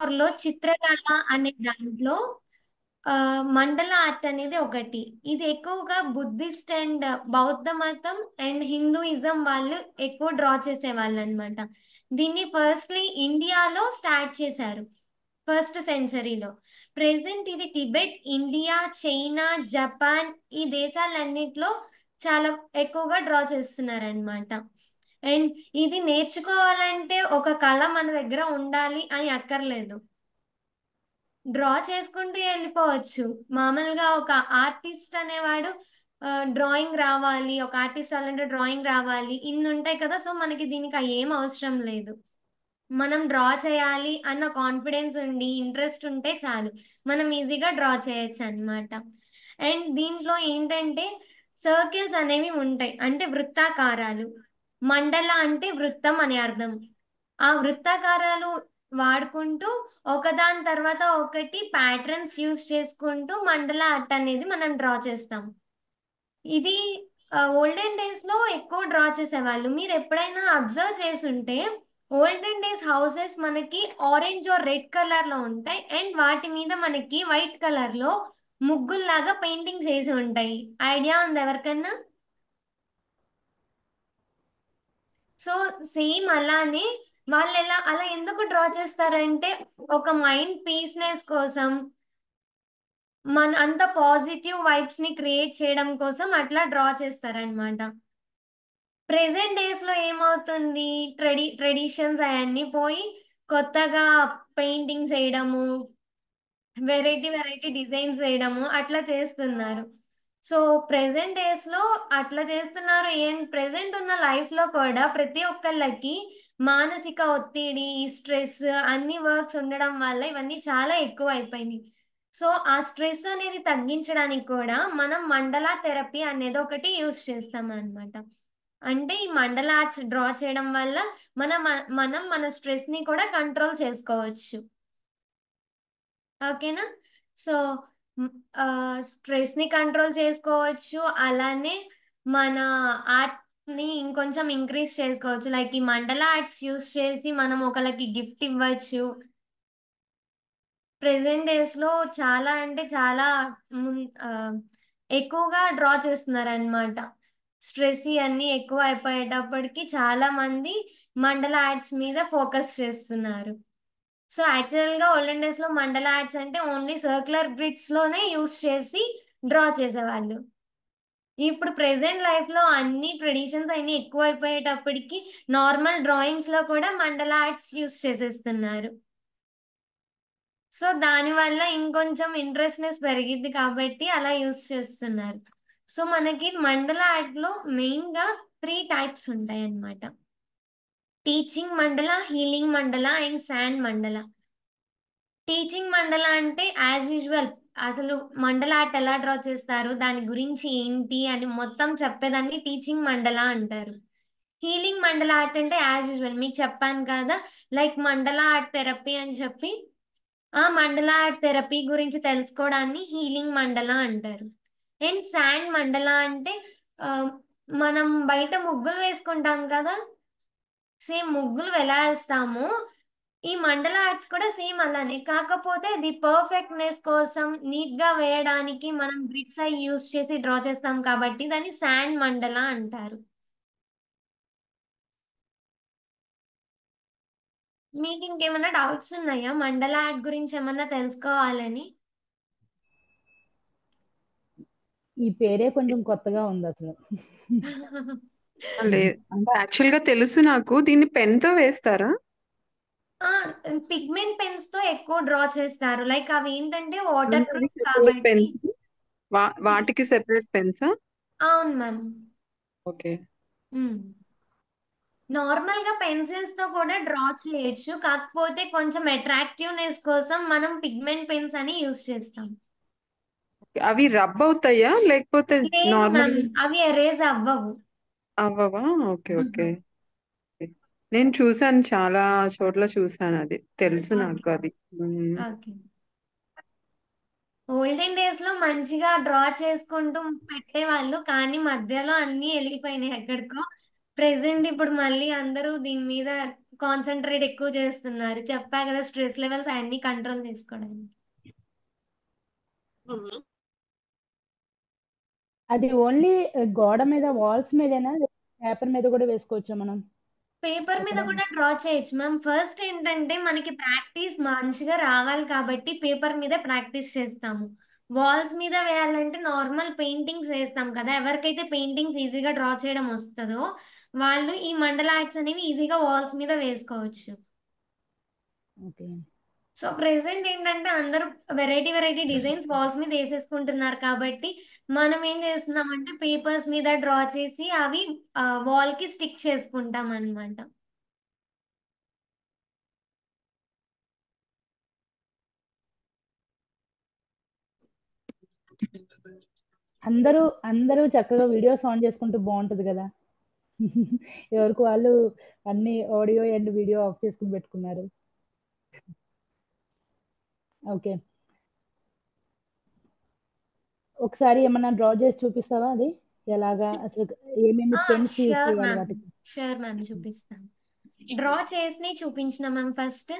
లో చిత్రకళ అనే దాంట్లో మండల ఆర్ట్ అనేది ఒకటి. ఇది ఎక్కువగా బుద్ధిస్ట్ అండ్ బౌద్ధ మతం అండ్ హిందూయిజం వాళ్ళు ఎక్కువ డ్రా చేసేవాళ్ళనమాట. దీన్ని ఫస్ట్‌లీ ఇండియాలో స్టార్ట్ చేశారు. ఫస్ట్ సెంచరీలో. ప్రెజెంట్ ఇది టిబెట్, ఇండియా, చైనా, జపాన్ ఈ దేశాలన్నిట్లో చాలా ఎక్కువగా డ్రా చేస్తున్నారనమాట. అండ్ ఇది నేర్చుకోవాలంటే ఒక కళ మన దగ్గర ఉండాలి అని అక్కర్లేదు. డ్రా చేసుకుంటూ ఎళ్ళిపోవచ్చు. మామూలుగా ఒక ఆర్టిస్ట్ అనేవాడు డ్రాయింగ్ రావాలి. ఒక ఆర్టిస్ట్ అవ్వాలంటే డ్రాయింగ్ రావాలి. ఇన్నుంటాయి కదా! సో, మనకి దీనికి ఏం అవసరం లేదు. మనం డ్రా చేయాలి అన్న కాన్ఫిడెన్స్ ఉండి, ఇంట్రెస్ట్ ఉంటే చాలు. మనం ఈజీగా డ్రా చేయొచ్చనమాట. అండ్ దీంట్లో ఏంటంటే సర్కిల్స్ అనేవి ఉంటాయి. అంటే వృత్తాకారాలు. మండల అంటే వృత్తం అని అర్థం. ఆ వృత్తాకారాలు వాడుకుంటూ ఒకదాని తర్వాత ఒకటి ప్యాటర్న్స్ యూజ్ చేసుకుంటూ మండల ఆర్ట్ అనేది మనం డ్రా చేస్తాం. ఇది ఓల్డెన్ డేస్‌లో ఎక్కువ డ్రా చేసేవాళ్ళు. మీరెప్పుడైనా అబ్జర్వ్ చేసుంటే, ఓల్డెన్ డేస్ హౌసెస్ మనకి ఆరెంజ్ ఆర్ రెడ్ కలర్‌లో ఉంటాయి. అండ్ వాటి మీద మనకి వైట్ కలర్‌లో ముగ్గుల్లాగా పెయింటింగ్స్ ఏసి ఉంటాయి. ఐడియా ఉందా ఎవరికన్నా? సో, సేమ్ అలానే అలా ఎందుకు డ్రా చేస్తారంటే, ఒక మైండ్ పీస్‌నెస్ కోసం, అంత పాజిటివ్ వైబ్స్‌ని క్రియేట్ చేయడం కోసం అట్లా డ్రా చేస్తారనమాట. ప్రెజెంట్ డేస్‌లో ఏమవుతుంది? ట్రెడిషన్స్ అయన్నీ పోయి కొత్తగా పెయింటింగ్స్ ఎయడము, వెరైటీ డిజైన్స్ వేయడము అట్లా చేస్తున్నారు. సో, ప్రెజెంట్ డేస్‌లో అట్లా చేస్తున్నారు. ప్రెజెంట్ ఉన్న లైఫ్‌లో కూడా ప్రతి ఒక్కళ్ళకి మానసిక ఒత్తిడి, ఈ స్ట్రెస్ అన్ని వర్క్స్ ఉండడం వల్ల ఇవన్నీ చాలా ఎక్కువైపోయినియి. సో, ఆ స్ట్రెస్ అనేది తగ్గించడానికి కూడా మనం మండల థెరపీ అనేది ఒకటి యూజ్ చేస్తామనమాట. అంటే ఈ మండల ఆర్ట్స్ డ్రా చేయడం వల్ల మనం మన స్ట్రెస్‌ని కూడా కంట్రోల్ చేసుకోవచ్చు. ఓకేనా? సో, హ్మ్. స్ట్రెస్‌ని కంట్రోల్ చేసుకోవచ్చు. అలానే మన ఆర్ట్‌ని ఇంకొంచెం ఇంక్రీజ్ చేసుకోవచ్చు. లైక్ ఈ మండల ఆర్ట్స్ యూజ్ చేసి మనం ఒకళ్ళకి గిఫ్ట్ ఇవ్వచ్చు. ప్రెజెంట్ డేస్‌లో చాలా అంటే చాలా మున్ ఆహ్, ఎక్కువగా డ్రా చేస్తున్నారనమాట. స్ట్రెస్ ఇయన్నీ ఎక్కువ అయిపోయేటప్పటికి చాలా మంది మండల ఆర్ట్స్ మీద ఫోకస్ చేస్తున్నారు. సో, యాక్చువల్‌గా ఓల్డెన్ డేస్‌లో మండల ఆర్ట్స్ అంటే ఓన్లీ సర్క్యులర్ గ్రిడ్స్‌లోనే యూజ్ చేసి డ్రా చేసేవాళ్ళు. ఇప్పుడు ప్రెజెంట్ లైఫ్‌లో అన్ని ట్రెడిషన్స్ అయన్నీ ఎక్కువైపోయేటప్పటికి నార్మల్ డ్రాయింగ్స్‌లో కూడా మండల ఆర్ట్స్ యూజ్ చేసేస్తున్నారు. సో, దానివల్ల ఇంకొంచెం ఇంట్రెస్ట్‌నెస్ పెరిగిద్ది కాబట్టి అలా యూజ్ చేస్తున్నారు. సో, మనకి మండల ఆర్ట్‌లో మెయిన్‌గా 3 టైప్స్ ఉంటాయన్నమాట. టీచింగ్ మండల, హీలింగ్ మండల అండ్ శాండ్ మండల. టీచింగ్ మండల అంటే యాజ్ యూజువల్ అసలు మండల ఆర్ట్ ఎలా డ్రా చేస్తారు? దాని గురించి ఏంటి? అని మొత్తం చెప్పేదాన్ని టీచింగ్ మండల అంటారు. హీలింగ్ మండల ఆర్ట్ అంటే యాజ్ యూజువల్ మీకు చెప్పాను కదా! లైక్ మండల ఆర్ట్ థెరపీ అని చెప్పి ఆ మండల ఆర్ట్ థెరపీ గురించి తెలుసుకోవడాన్ని హీలింగ్ మండల అంటారు. అండ్ శాండ్ మండల అంటే ఆహ్, మనం బయట ముగ్గులు వేసుకుంటాం కదా! సేమ్ ముగ్గులు ఎలా ఏస్తామో, ఈ మండల ఆర్ట్స్ కూడా సేమ్ అలానే. కాకపోతే ది పర్ఫెక్ట్‌నెస్ కోసం నీట్‌గా వేయడానికి మనం గ్రిడ్స్ అయి యూజ్ చేసి డ్రా చేస్తాం కాబట్టి దాన్ని శాండ్ మండల అంటారు. మీకింకేమన్నా డౌట్స్ ఉన్నాయా? మండల ఆర్ట్ గురించి ఏమన్నా తెలుసుకోవాలని? ఈ పేరే కొంచెం కొత్తగా ఉందసలు. లేదు. అంటే యాక్చువల్‌గా తెలుసు నాకు. దీన్ని పెన్‌తో వేస్తారా? ఆ! పిగ్మెంట్ పెన్స్‌తో ఎక్కువ డ్రా చేస్తారు. లైక్ అవేంటంటే వాటర్ అంటే అవి ప్రూఫ్ సెపరేట్ కాబట్టి పెన్స్. వాటికి సెపరేట్ పెన్సా? అవును మ్యామ్. ఓకే. హ్మ్. నార్మల్‌గా పెన్సిల్స్‌తో కూడా డ్రా చేయొచ్చు. కాకపోతే కొంచెం అట్రాక్టివ్‌నెస్ కోసం మనం పిగ్మెంట్ పెన్స్ అని యూజ్ చేస్తాం. అవి రబ్ అవుతాయా? లేకపోతే లేదు మ్యామ్. నార్మల్‌గా అవి ఎరేజ్ అవ్వవు. అవ్వవా? ఓకే. హుహు. ఓకే. నేను చూసాను చాలా చోట్ల చూసానది. తెలుసు ఓకే. నాకు అది. హ్మ్. ఓకే. ఓల్డెన్ డేస్‌లో మంచిగా డ్రా చేసుకుంటూ పెట్టేవాళ్ళు. కానీ మధ్యలో అన్నీ ఎళ్ళిపోయినాయి ఎక్కడికో. ప్రెజెంట్ ఇప్పుడు మళ్ళీ అందరూ దీని మీద కాన్సంట్రేట్ ఎక్కువ చేస్తున్నారు. చెప్పా కదా స్ట్రెస్ లెవెల్స్ అన్ని కంట్రోల్ చేసుకోవడానికి. అది ఓన్లీ గోడ మీద వాల్స్ మీదేనా పేపర్ మీద కూడా వేసుకోవచ్చా మనం పేపర్ మీద ఎక్కడ కూడా డ్రా చేయొచ్చు మ్యామ్. ఫస్ట్ ఏంటంటే మనకి ప్రాక్టీస్ మంచిగా రావాలి కాబట్టి పేపర్ మీద ప్రాక్టీస్ చేస్తాము. వాల్స్ మీద వేయాలంటే నార్మల్ పెయింటింగ్స్ వేస్తాం కదా. ఎవరికైతే పెయింటింగ్స్ ఈజీగా డ్రా చేయడం వస్తుందో వాళ్ళు ఈ మండల ఆర్ట్స్ అనేవి ఈజీగా వాల్స్ మీద వేసుకోవచ్చు. ఓకే సో ప్రెసెంట్ ఏంటంటే అందరూ వెరైటీ వెరైటీ డిజైన్స్ వాల్స్ మీద వేసేసుకుంటున్నారు కాబట్టి మనం ఏం చేస్తున్నామంటే పేపర్స్ మీద డ్రా చేసి అవి వాల్ కి స్టిక్ చేసుకుంటాం అన్నమాట. అందరూ అందరూ చక్కగా వీడియోస్ ఆన్ చేసుకుంటూ బాగుంటది కదా. ఎవరికి వాళ్ళు అన్ని ఆడియో అండ్ వీడియో ఆఫ్ చేసుకుని పెట్టుకున్నారు. ఓకే ఒకసారి ఏమన్నా డ్రా చేసి చూపిస్తావా అది ఎలాగా అసలు ఏమేమి పెన్స్ యూజ్ ష్యూర్ చేయాలి మ్యామ్. వాటికి? ష్యూర్ మ్యామ్ చూపిస్తాను. డ్రా చేసి చూపించిన మ్యామ్ ఫస్ట్.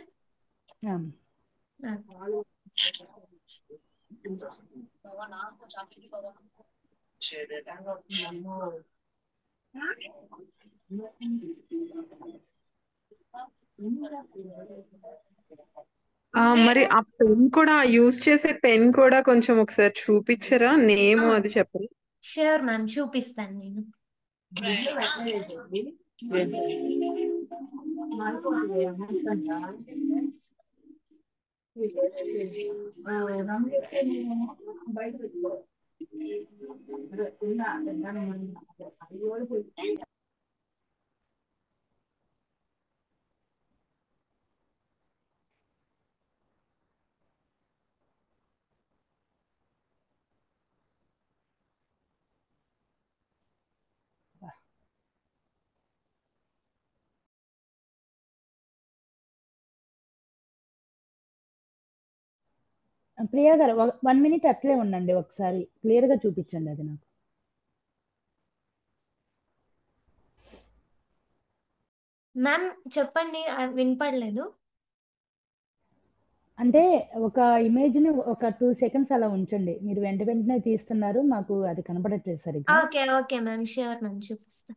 ఆ, మరి ఆ పెన్ కూడా యూజ్ చేసే పెన్ కూడా కొంచెం ఒకసారి చూపించరా? నేమ్ అది చెప్పరు? ష్యూర్ మ్యామ్ చూపిస్తాను నేను. ప్రియా గారు 1 మినిట్ అట్లే ఉండండి, ఒకసారి క్లియర్ గా చూపించండి అది నాకు. మ్యామ్ చెప్పండి, వినపడలేదు. అంటే ఒక ఇమేజ్ ని ఒక 2 సెకండ్స్ అలా ఉంచండి. మీరు వెంట వెంటనే తీస్తున్నారు, మాకు అది కనపడట్లేదు సరిగ్గా. Okay okay ma'am, sure ma'am చూపిస్తా.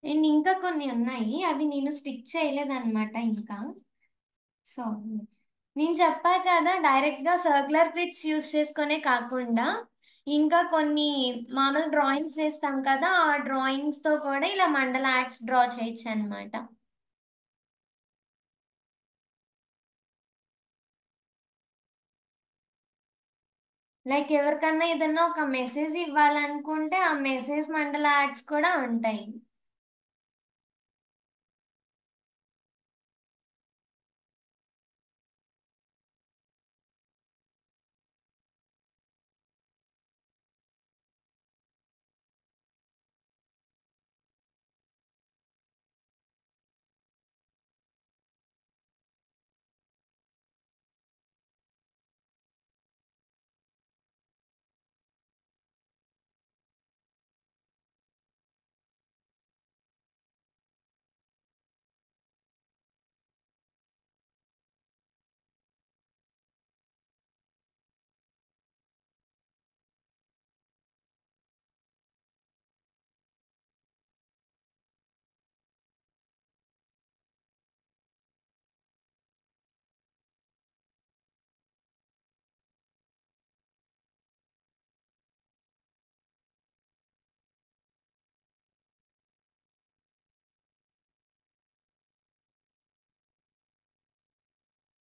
అండ్ ఇంకా కొన్ని ఉన్నాయి, అవి నేను స్టిక్ చేయలేదన్నమాట ఇంకా. సో నేను చెప్పా కదా డైరెక్ట్ గా సర్క్యులర్ గ్రిడ్స్ యూస్ చేసుకునే కాకుండా ఇంకా కొన్ని మామూలు డ్రాయింగ్స్ వేస్తాం కదా, ఆ డ్రాయింగ్స్ తో కూడా ఇలా మండల ఆర్ట్స్ డ్రా చేయొచ్చు అన్నమాట. లైక్ ఎవరికన్నా ఏదన్నా ఒక మెసేజ్ ఇవ్వాలనుకుంటే ఆ మెసేజ్ మండల ఆర్ట్స్ కూడా ఉంటాయి.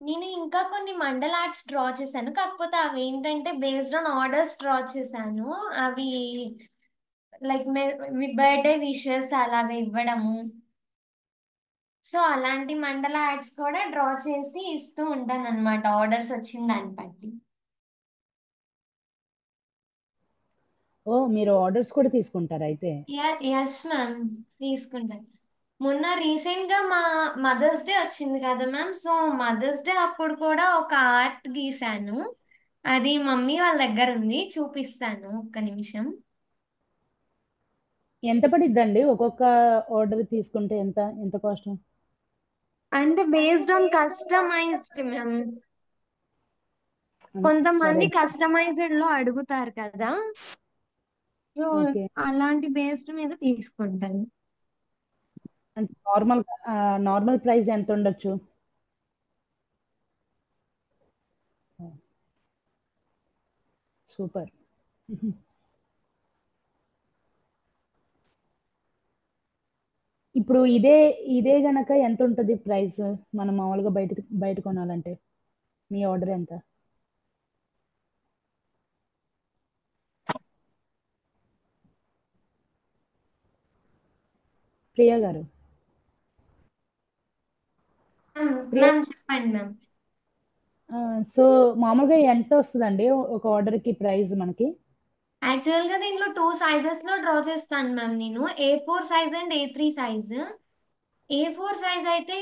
నేను ఇంకా కొన్ని మండల ఆర్ట్స్ డ్రా చేశాను. కాకపోతే అవి ఏంటంటే బేస్డ్ ఆన్ ఆర్డర్స్ డ్రా చేశాను. అవి లైక్ మీ బర్త్‌డే విషెస్ అలాగా ఇవ్వడము. సో, అలాంటి మండల ఆర్ట్స్ కూడా డ్రా చేసి ఇస్తూ ఉంటానన్నమాట ఆర్డర్స్ వచ్చిన దాన్ని బట్టి. మీరు ఆర్డర్స్ కూడా తీసుకుంటారా అయితే? Yes ma'am. తీసుకుంటాను. మొన్న రీసెంట్‌గా మా మదర్స్ డే వచ్చింది కదా మ్యామ్. సో, మదర్స్ డే అప్పుడు కూడా ఒక ఆర్ట్ గీశాను. అది మమ్మీ వాళ్ళ దగ్గర ఉంది. చూపిస్తాను ఒక్క నిమిషం. ఎంత పడిద్దండి ఒక్కొక్క ఆర్డర్ తీసుకుంటే ఎంత కాస్ట్? అంటే బేస్డ్ ఆన్ కస్టమైజ్డ్ మ్యామ్. సరే. కొంతమంది కస్టమైజ్డ్‌లో అడుగుతారు కదా! So, okay. అలాంటి బేస్డ్ మీద తీసుకుంటాను. అంటే నార్మల్ ప్రైస్ ఎంత ఉండొచ్చు? సూపర్. ఇప్పుడు ఇదే గనక ఎంత ఉంటది ప్రైస్? మనం మామూలుగా బయట కొనాలంటే మీ ఆర్డర్ ఎంత? ప్రియా గారు. ప్రియా, మ్యామ్ చెప్పండి మ్యామ్. సో మామూలుగా ఎంత వస్తుందండి ఒక ఆర్డర్కి ప్రైస్ మనకి? యాక్చువల్‌గా దీంట్లో 2 సైజెస్‌లో డ్రా చేస్తాను మ్యామ్ నేను. A4 size and A3 size. A4 size అయితే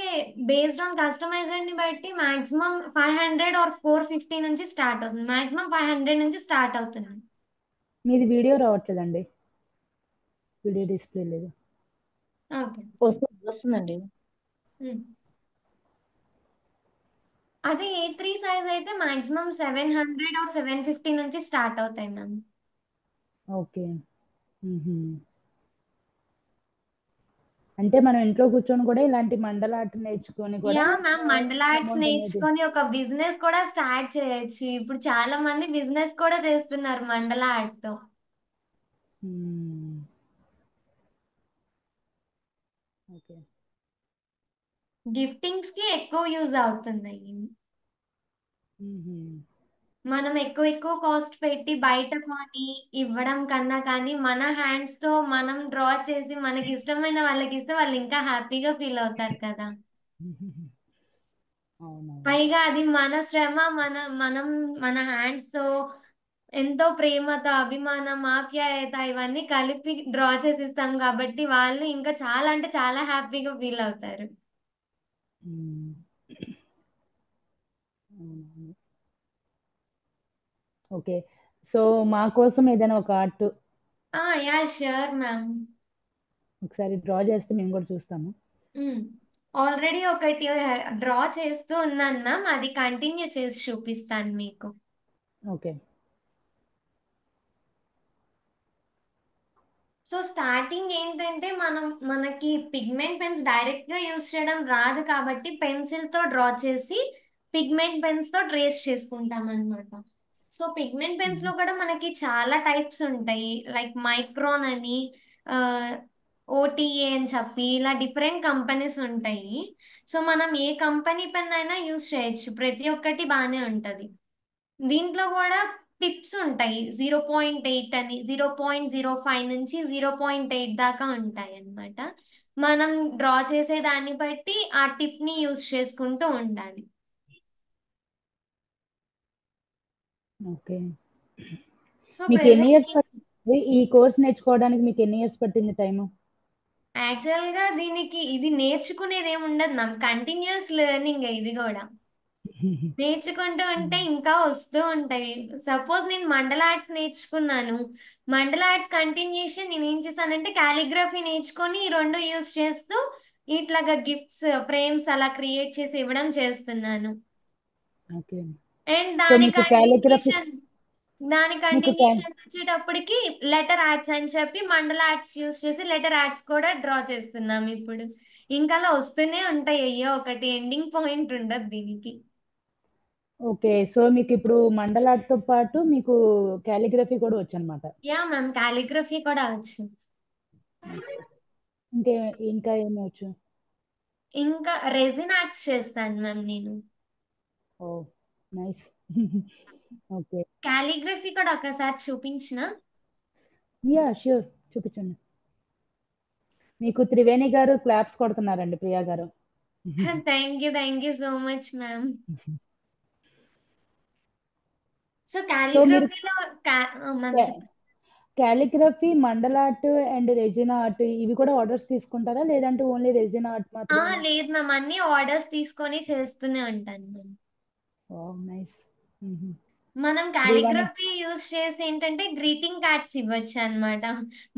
బేస్డ్ ఆన్ కస్టమైజ్డ్‌ని బట్టి మాక్సిమం 500 ఆర్ 450 నుంచి స్టార్ట్ అవుతుంది. మాక్సిమం 500 నుంచి స్టార్ట్ అవుతుంది. మీది వీడియో రావట్లేదండి. వీడియో డిస్ప్లే లేదు. ఓకే. వస్తుందండి. హ్మ్. అదే A3 సైజ్ అయితే మాక్సిమం 700 ఆర్ 750 నుంచి స్టార్ట్ అవుతాయి మ్యామ్. ఓకే. అంటే మనం ఇంట్లో కూర్చొని కూడా ఇలాంటి మండల ఆర్ట్ నేర్చుకొని కూడా యాహ్! మ్యామ్. మండల ఆర్ట్స్ అమౌంట్ అనేది. నేర్చుకొని ఒక బిజినెస్ కూడా స్టార్ట్ చేయొచ్చు. ఇప్పుడు చాలా మంది బిజినెస్ కూడా చేస్తున్నారు మండల ఆర్ట్‌తో. ఓకే. గిఫ్టింగ్స్‌కి ఎక్కువ యూజ్ అవుతున్నాయి. మ్మ్. మనం ఎక్కువ కాస్ట్ పెట్టి బయట కొని ఇవ్వడం కన్నా కానీ మన హ్యాండ్స్‌తో మనం డ్రా చేసి మనకిష్టమైన వాళ్ళకిస్తే వాళ్ళు ఇంకా హ్యాపీగా ఫీల్ అవుతారు కదా! అవునవును. పైగా అది మన శ్రమ మనం మన హ్యాండ్స్‌తో ఎంతో ప్రేమతో, అభిమానం, ఆప్యాయత ఇవన్నీ కలిపి డ్రా చేసిస్తాం కాబట్టి వాళ్ళు ఇంకా చాలా అంటే చాలా హ్యాపీగా ఫీల్ అవుతారు. మ్మ్. అవునవును. ఓకే. సో మా కోసం ఏదైనా ఒక ఆర్ట్ యాహ్! Sure ma'am. ఒకసారి డ్రా చేస్తే మేము కూడా చూస్తాము. హ్మ్. ఆల్రెడీ ఒకటి డ్రా చేస్తూ ఉన్నాను మ్యామ్. అది కంటిన్యూ చేసి చూపిస్తాను మీకు. ఓకే. సో, స్టార్టింగ్ ఏంటంటే మనకి పిగ్మెంట్ పెన్స్ డైరెక్ట్‌గా యూజ్ చేయడం రాదు కాబట్టి పెన్సిల్‌తో డ్రా చేసి పిగ్మెంట్ పెన్స్‌తో ట్రేస్ చేసుకుంటామనమాట. సో, పిగ్మెంట్ పెన్స్‌లో కూడా మనకి చాలా టైప్స్ ఉంటాయి. లైక్ మైక్రాన్ అని, ఆహ్, ఓటీఏ అని చెప్పి ఇలా డిఫరెంట్ కంపెనీస్ ఉంటాయి. సో, మనం ఏ కంపెనీ పెన్ అయినా యూజ్ చేయొచ్చు. ప్రతి ఒక్కటి బానే ఉంటది. దీంట్లో గూడా టిప్స్ ఉంటాయి. 0.8 అని, 0.05 నుంచి 0.8 దాకా ఉంటాయన్నమాట. మనం డ్రా చేసే దాన్ని బట్టి ఆ టిప్‌ని యూజ్ చేసుకుంటూ ఉండాలి. ఓకే. సో, మీకు ఎన్ని ఇయర్స్ ప్రెజెంట్ పట్టింది ఈ కోర్స్ నేర్చుకోవడానికి? మీకు ఎన్ని ఇయర్స్ పట్టింది టైము? యాక్చువల్‌గా ఇది నేర్చుకునేదేముండదు మ్యామ్. కంటిన్యూయస్ లెర్నింగే ఇది గూడా. నేర్చుకుంటూ ఉంటే ఇంకా వస్తూ ఉంటాయి. సపోజ్ నేను మండల ఆర్ట్స్ నేర్చుకున్నాను. మండల ఆర్ట్స్ కంటిన్యూషన్ నేనేం చేశానంటే కాలిగ్రఫీ నేర్చుకొని ఈ 2 యూజ్ చేస్తూ ఇట్లాగా గిఫ్ట్స్, ఫ్రేమ్స్ అలా క్రియేట్ చేసి ఇవ్వడం చేస్తున్నాను. ఓకే. అండ్ సో మీకు కాలిగ్రఫీ దాని మీకు కా- కంటిన్యూషన్ వచ్చేటప్పటికి లెటర్ ఆర్ట్స్ అని చెప్పి మండల ఆర్ట్స్ యూజ్ చేసి లెటర్ ఆర్ట్స్ కూడా డ్రా చేస్తున్నాం ఇప్పుడు. ఇంకా అలా వస్తూనే ఉంటాయి. అయ్యో! ఒకటి ఎండింగ్ పాయింట్ ఉండదు దీనికి. ఓకే. సో మీకు ఇప్పుడు మండల ఆర్ట్‌తో పాటు మీకు కాలిగ్రఫీ కూడా వచ్చనమాట. యాహ్! మ్యామ్. కాలిగ్రఫీ కూడా వచ్చు. ఇంకా ఇంకా ఏమి వచ్చు? ఇంకా రెజిన్ ఆర్ట్స్ చేస్తాను మ్యామ్ నేను. ఓ నైస్. ఓకే. కాలిగ్రఫీ కూడా ఒకసారి చూపించిన. యా ష్యూర్, చూపించండి. మీకు త్రివేణి గారు క్లాప్స్ కొడుతున్నారండి, ప్రియా గారు. Thank you so much ma'am. So so మీరు కాలిగ్రఫీలో మ్యామ్ చెప్పండి. కాలిగ్రఫీ, మండల ఆర్ట్ అండ్ రెజిన్ ఆర్ట్ ఇవి కూడా ఆర్డర్స్ తీసుకుంటారా, లేదంటే ఓన్లీ రెజిన్ ఆర్ట్ మాత్రమేనా? లేదు మ్యామ్, అన్ని ఆర్డర్స్ తీసుకొని చేస్తూనే ఉంటాను నేను. ఓ నైస్. మనం శ్రీవాణి. కాలిగ్రఫీ యూస్ చేసి ఏంటంటే గ్రీటింగ్ కార్డ్స్ ఇవ్వచ్చు అన్నమాట.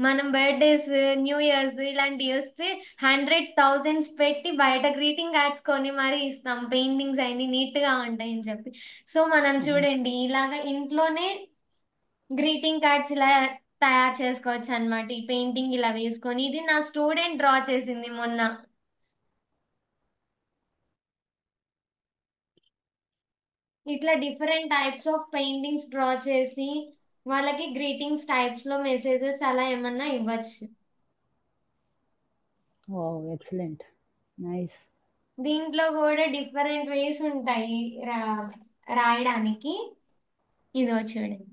మనం బర్త్డేస్, న్యూ ఇయర్స్ ఇలాంటివి వస్తే హండ్రెడ్స్ థౌజండ్స్ పెట్టి బయట గ్రీటింగ్ కార్డ్స్ కొని మరీ ఇస్తాం, పెయింటింగ్స్ అన్ని నీట్ గా ఉంటాయని చెప్పి. సో మనం చూడండి ఇలాగా ఇంట్లోనే గ్రీటింగ్ కార్డ్స్ ఇలా తయారు చేసుకోవచ్చు అన్నమాట. ఈ పెయింటింగ్ ఇలా వేసుకొని, ఇది నా స్టూడెంట్ డ్రా చేసింది మొన్న. ఇట్లా different types of paintings draw చేసి వాళ్ళకి గ్రీటింగ్స్ టైప్స్ లో మెసేజెస్ అలా ఏమన్నా ఇవ్వచ్చు. ఓ ఎక్సలెంట్. నైస్. దీంట్లో కూడా డిఫరెంట్ వేస్ ఉంటాయి రాయడానికి. ఇదో చూడండి.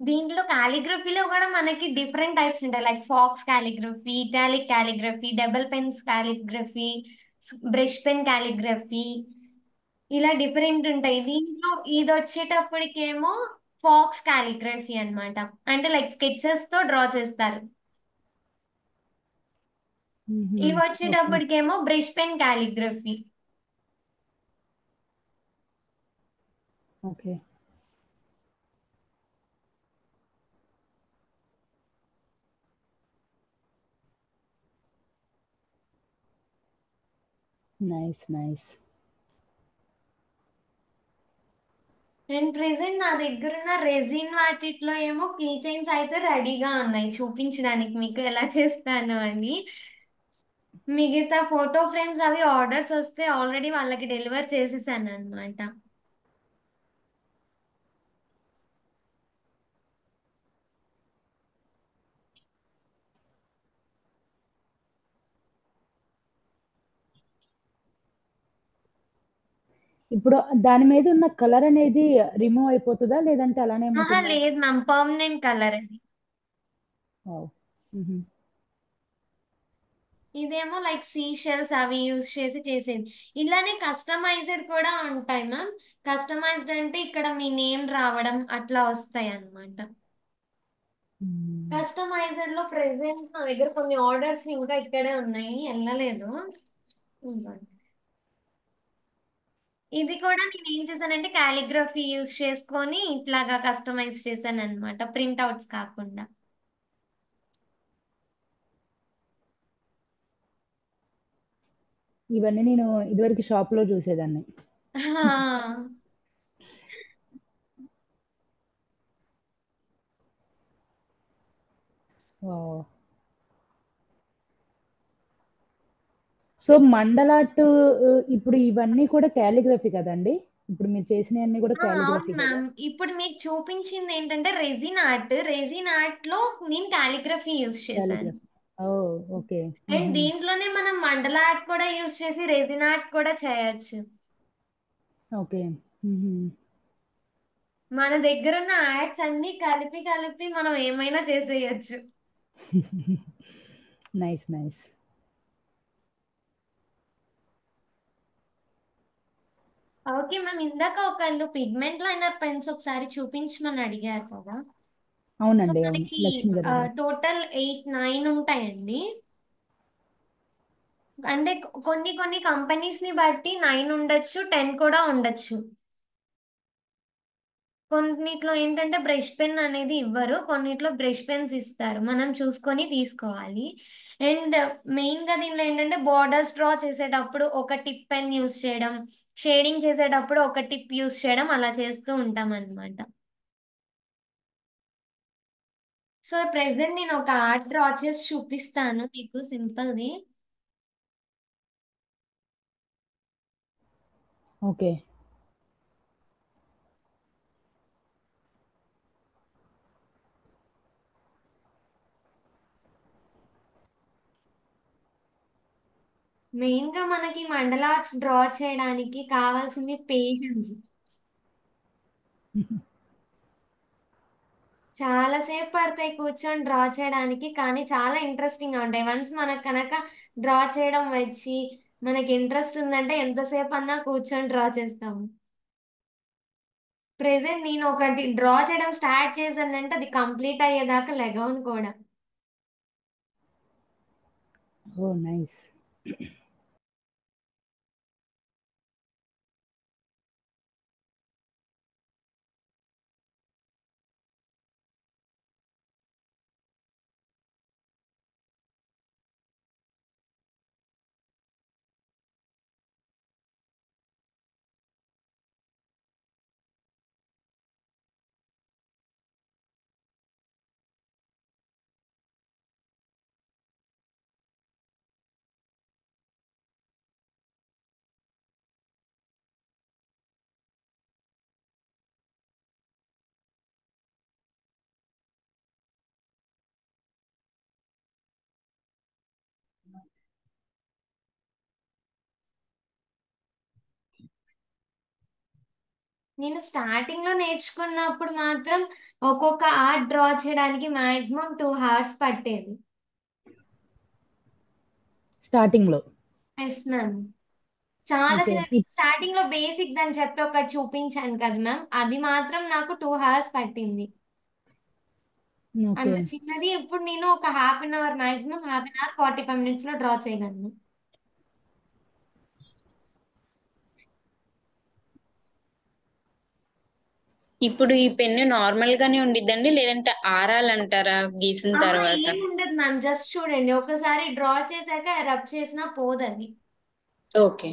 దీంట్లో కాలిగ్రఫీలో కూడా మనకి డిఫరెంట్ టైప్స్ ఉంటాయి, like faux calligraphy, italic calligraphy, double pens calligraphy, brush pen calligraphy, ఇలా డిఫరెంట్ ఉంటాయి. దీంట్లో ఇది వచ్చేటప్పటికేమో ఫాక్స్ కాలిగ్రఫీ అన్నమాట. అంటే లైక్ స్కెచెస్ తో డ్రా చేస్తారు. ఇవి ఓకే. వచ్చేటప్పటికేమో brush pen calligraphy. Okay. Nice nice. And present నా దగ్గర ఉన్న రెజిన్ వాటిలో ఏమో కీ చైన్స్ అయితే రెడీగా ఉన్నాయి చూపించడానికి మీకు ఎలా చేస్తాను అని. మిగతా ఫోటో ఫ్రేమ్స్ అవి ఆర్డర్స్ వస్తే ఆల్రెడీ వాళ్ళకి డెలివర్ చేసేసాను అనమాట. ఇప్పుడు దాని మీద ఉన్న కలర్ అనేది రిమూవ్ అయిపోతుందా, లేదంటే అలానే ఆహా ఉంటుందా? లేదు మ్యామ్, పర్మనెంట్ కలర్ అది. వావ్. ఇదేమో లైక్ సీ షెల్స్ అవి యూజ్ చేసి చేసేది. ఇలానే కస్టమైజ్డ్ కూడా ఉంటాయి మ్యామ్. కస్టమైజ్డ్ అంటే ఇక్కడ మీ నేమ్ రావడం అట్లా వస్తాయి అన్నమాట. కస్టమైజ్డ్ లో ప్రెసెంట్ నా దగ్గర కొన్ని ఆర్డర్స్ ఇంకా ఇక్కడే ఉన్నాయి, వెళ్ళలేదు. ఇదిగోండి. ఇది కూడా నేను ఏం చేశానంటే కాలిగ్రఫీ యూజ్ చేసుకొని ఇట్లాగా కస్టమైజ్ చేశాను అనమాట, ప్రింట్ అవుట్స్ కాకుండా. ఇవన్నీ నేను ఇదివరకు షాప్ లో చూసేదాన్ని. వావ్. సో మండల ఆర్ట్, ఇప్పుడు ఇవన్నీ కూడా కాలిగ్రఫీ కదండి? ఇప్పుడు మీరు చేసినవన్నీ కూడా అవును కాలిగ్రఫీ కదా? మ్యామ్, ఇప్పుడు మీకు చూపించింది ఏంటంటే రెజిన్ ఆర్ట్. రెజిన్ ఆర్ట్ లో నేను కాలిగ్రఫీ యూజ్ చేశాను. కాలిగ్రఫీ. Oh okay. అండ్ దీంట్లోనే మనం మండల ఆర్ట్ కూడా యూజ్ చేసి రెజిన్ ఆర్ట్ కూడా చేయొచ్చు. ఓకే. మన దగ్గర ఉన్న ఆర్ట్స్ అన్ని కలిపి కలిపి మనం ఏమైనా చేసేయచ్చు. Nice nice. ఓకే మ్యామ్, ఇందాక ఒకళ్ళు పిగ్మెంట్ లైనర్ పెన్స్ ఒకసారి చూపించమని అడిగారు కదా. సో అవునండి, అవును, మనకి లక్ష్మి గారు అడిగారు. టోటల్ 8-9 ఉంటాయండి. అంటే కొన్ని కొన్ని కంపెనీస్ ని బట్టి 9 ఉండొచ్చు, 10 కూడా ఉండొచ్చు. కొన్నిట్లో ఏంటంటే బ్రష్ పెన్ అనేది ఇవ్వరు, కొన్నిట్లో బ్రష్ పెన్స్ ఇస్తారు, మనం చూసుకొని తీసుకోవాలి. అండ్ మెయిన్ గా దీనిలో ఏంటంటే బోర్డర్స్ డ్రా చేసేటప్పుడు ఒక టిప్ పెన్ యూస్ చేయడం, షేడింగ్ చేసేటప్పుడు ఒక టిప్ యూస్ చేయడం, అలా చేస్తూ ఉంటాం అన్నమాట. సో ప్రెసెంట్ నేను ఒక ఆర్ట్ డ్రా చేసి చూపిస్తాను మీకు, సింపుల్ది. ఓకే. మెయిన్ గా మనకి మండలా డ్రా చేయడానికి కావాల్సింది పేషెన్స్. చాలా సేపు పడతాయి కూర్చొని డ్రా చేయడానికి, కానీ చాలా ఇంట్రెస్టింగ్ గా ఉంటాయి. వన్స్ మనకు కనుక డ్రా చేయడం వచ్చి మనకి ఇంట్రెస్ట్ ఉందంటే ఎంతసేపు అన్నా కూర్చొని డ్రా చేస్తాము. ప్రెసెంట్ నేను ఒకటి డ్రా చేయడం స్టార్ట్ చేశానంటే అది కంప్లీట్ అయ్యేదాకా లెగవను కూడా. ఓ నైస్. నేను స్టార్టింగ్ లో నేర్చుకున్నప్పుడు మాత్రం ఒక్కొక్క ఆర్ట్ డ్రా చేయడానికి మాక్సిమం 2 hours పట్టేది. స్టార్టింగ్ లో. Yes ma'am. చాలా ఓకే. చిన్న స్టార్టింగ్ లో బేసిక్ అని చెప్పి ఒకటి చూపించాను కదా మ్యామ్, అది మాత్రం నాకు 2 hours పట్టింది. ఓకే. అంత చిన్నది ఇప్పుడు నేను ఒక ½ మాక్సిమం ½ 45 minutes లో డ్రా చేయగలను. ఇప్పుడు ఈ పెన్ను నార్మల్ గానే ఉండిద్దండి, లేదంటే ఆరాలంటారా గీసిన తర్వాత? ఏం ఉండదు మ్యామ్, జస్ట్ చూడండి ఒకసారి డ్రా చేశాక రబ్ చేసినా పోదని. ఓకే.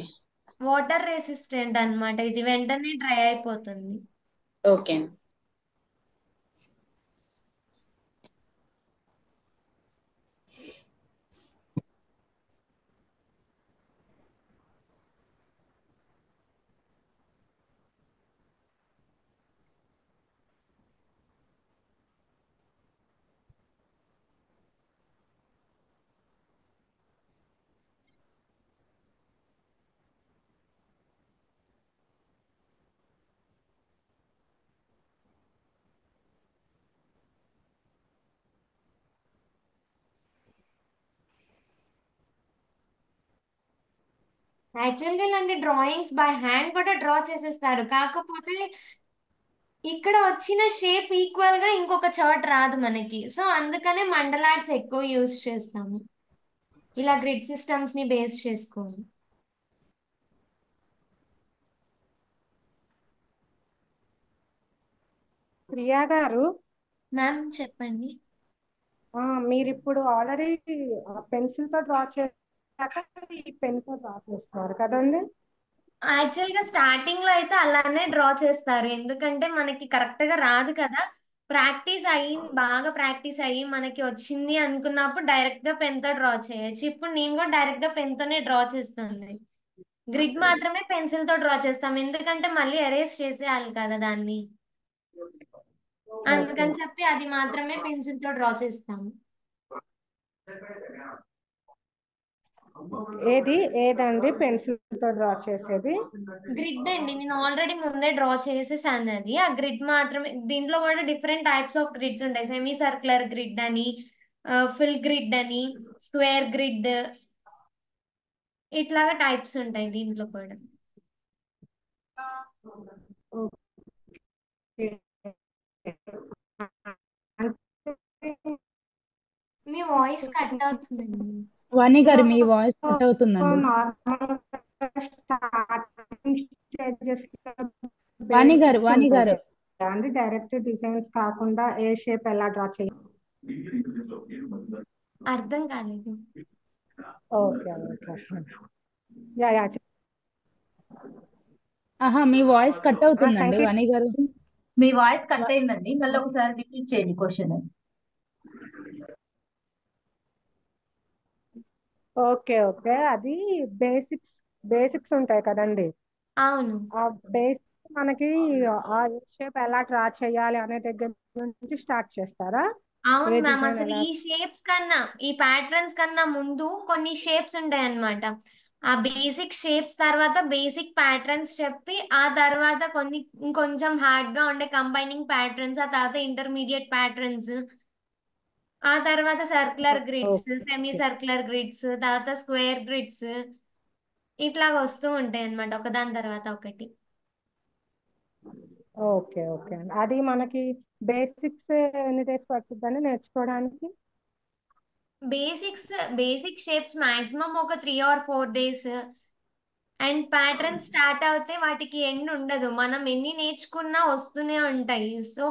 వాటర్ రెసిస్టెంట్ అన్నమాట, ఇది వెంటనే డ్రై అయిపోతుంది. ఓకే. యాక్చువల్గా ఇలాంటి డ్రాయింగ్స్ బై హ్యాండ్ కూడా డ్రా చేసేస్తారు, కాకపోతే ఇక్కడ వచ్చిన షేప్ ఈక్వల్ గా ఇంకొక చోట రాదు మనకి. సో అందుకనే మండల్ ఆర్ట్స్ ఎక్కువ యూజ్ చేస్తాము, ఇలా గ్రిడ్ సిస్టమ్స్ ని బేస్ చేసుకొని. ప్రియా గారు, మ్యామ్ చెప్పండి. మీరు ఇప్పుడు ఆల్రెడీ పెన్సిల్ తో డ్రా చేశాక ఈ పెన్ తో డ్రా చేస్తున్నారు కదండి? యాక్చువల్ గా స్టార్టింగ్ లో అయితే అలానే డ్రా చేస్తారు, ఎందుకంటే మనకి కరెక్ట్ గా రాదు కదా. ప్రాక్టీస్ అయ్యి బాగా ప్రాక్టీస్ అయ్యి మనకి వచ్చింది అనుకున్నప్పుడు డైరెక్ట్ గా పెన్ తో డ్రా చేయొచ్చు. ఇప్పుడు నేను కూడా డైరెక్ట్ గా పెన్ తోనే డ్రా చేస్తుంది. గ్రిడ్ మాత్రమే పెన్సిల్ తో డ్రా చేస్తాం, ఎందుకంటే మళ్ళీ ఎరేజ్ చేసేయాలి కదా దాన్ని. అందుకని చెప్పి అది మాత్రమే పెన్సిల్ తో డ్రా చేస్తాము. ఏదండి పెన్సిల్ తో డ్రా చేసేది? గ్రిడ్ అండి, నేను ఆల్రెడీ ముందే డ్రా చేసేసాను అది. ఆ గ్రిడ్ మాత్రమే, దీంట్లో కూడా డిఫరెంట్ టైప్స్ ఆఫ్ గ్రిడ్స్ ఉంటాయి. సెమీ సర్క్యులర్ గ్రిడ్ అని, ఫుల్ గ్రిడ్ అని, స్క్వేర్ గ్రిడ్, ఇట్లాగా టైప్స్ ఉంటాయి దీంట్లో కూడా. మీ వాయిస్ కట్ అవుతుందండి. వాణి గారు మీ వాయిస్ కట్ అవుతుందండి. వాణి గారు అండి డైరెక్ట్ డిజైన్స్ కాకుండా ఏ షేప్ ఎలా డ్రా చేయాలి? అర్థం కాలేదు. ఓకే యా యా ఆహా, మీ వాయిస్ కట్ అవుతుందండి వాణి గారు. మీ వాయిస్ కట్ అయిందండి, మళ్ళీ ఒకసారి రిపీట్ చేయండి క్వశ్చన్. ఓకే అది బేసిక్స్ ఉంటాయి కదండి. అవును ఆ బేసిక్స్ మనకి ఆ షేప్ ఎలా డ్రా చేయాలి అనే దగ్గర నుంచి స్టార్ట్ చేస్తారా? అవును ఏ మ్యామ్, డిజైన్ అసలు ఎలా? ఈ షేప్స్ కన్నా, ఈ ప్యాటర్న్స్ కన్నా ముందు కొన్ని షేప్స్ ఉంటాయి అన్నమాట. ఆ బేసిక్ షేప్స్ తర్వాత బేసిక్ ప్యాటర్న్స్ చెప్పి ఆ తర్వాత కొన్ని ఇంకొంచెం హార్డ్ గా ఉండే కంబైనింగ్ ప్యాటర్న్స్, ఆ తర్వాత ఇంటర్మీడియట్ ప్యాటర్న్స్, ఆ తర్వాత circular grids, okay semi okay circular grids, తర్వాత స్క్వేర్ గ్రిడ్స్, ఇట్లా వస్తూ ఉంటాయి అన్నమాట ఒకదాని తర్వాత ఒకటి. ఓకే ఓకే అండి. అది మనకి బేసిక్స్ ఎన్ని డేస్ పడుతుందని నేర్చుకోవడానికి? బేసిక్ షేప్స్ మాక్సిమం ఒక 3 or 4 days. And pattern start అవుతే వాటికి ఎండ్ ఉండదు, మనం ఎన్ని నేర్చుకున్నా వస్తూనే ఉంటాయి. సో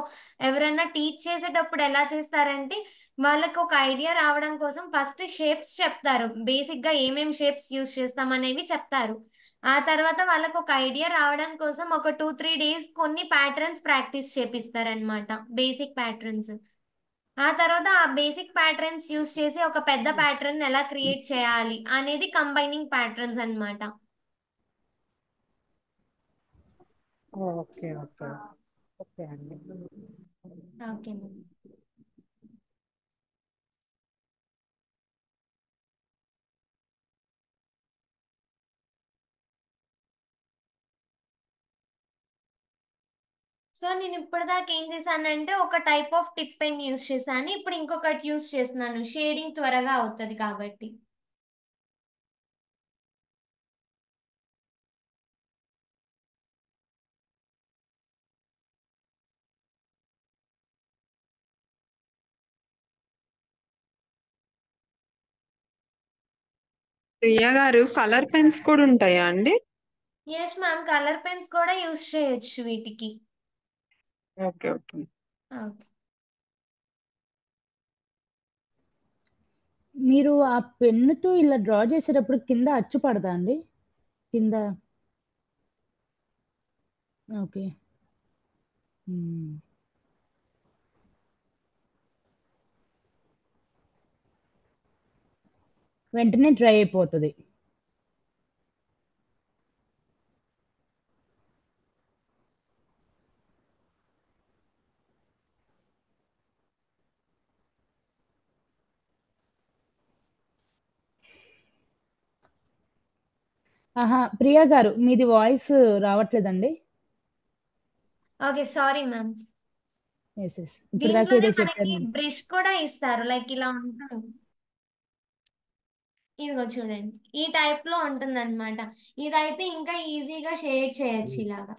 ఎవరైనా టీచ్ చేసేటప్పుడు ఎలా చేస్తారంటే వాళ్ళకు ఒక ఐడియా రావడం కోసం ఫస్ట్ షేప్స్ చెప్తారు, బేసిక్ గా ఏమేం షేప్స్ యూస్ చేస్తాం అనేవి చెప్తారు. ఆ తర్వాత వాళ్ళకు ఒక ఐడియా రావడం కోసం ఒక 2-3 days కొన్ని ప్యాటర్న్స్ ప్రాక్టీస్ చేపిస్తారనమాట, బేసిక్ ప్యాటర్న్స్. ఆ తర్వాత ఆ బేసిక్ ప్యాటర్న్స్ యూస్ చేసి ఒక పెద్ద ప్యాటర్న్ ఎలా క్రియేట్ చేయాలి అనేది కంబైనింగ్ ప్యాటర్న్స్ అన్నమాట. ఓకే ఓకే ఓకే అండి. Okay ma'am. సో నేను ఇప్పటిదాకా ఏం చేశానంటే ఒక type of tip pen use చేశాను, ఇప్పుడు ఇంకొకటి యూస్ చేస్తున్నాను, షేడింగ్ త్వరగా అవుతుంది కాబట్టి. ప్రియా గారు, కలర్ పెన్స్ కూడా ఉంటాయా అండి? ఎస్ మ్యామ్, కలర్ పెన్స్ కూడా యూస్ చేయొచ్చు వీటికి. Okay okay. ఓకే. మీరు ఆ పెన్నుతో ఇలా డ్రా చేసేటప్పుడు కింద అచ్చు పడదా అండి కింద? ఓకే. మ్మ్. వెంటనే డ్రై అయిపోతుంది. ఆహా, ప్రియా గారు మీది వాయిస్ రావట్లేదండి. Okay sorry ma'am. Yes yes, ఇప్పుడు దాకా దీంట్లోనే ఏదో చెప్పారు మనకి మీరు. బ్రష్ కూడా ఇస్తారు, లైక్ ఇలా ఉంటుంది, ఇదిగో చూడండి ఈ టైప్ లో ఉంటుంది అనమాట. ఇదైతే ఇంకా ఈజీగా షేడ్ చేయొచ్చు ఇలాగా.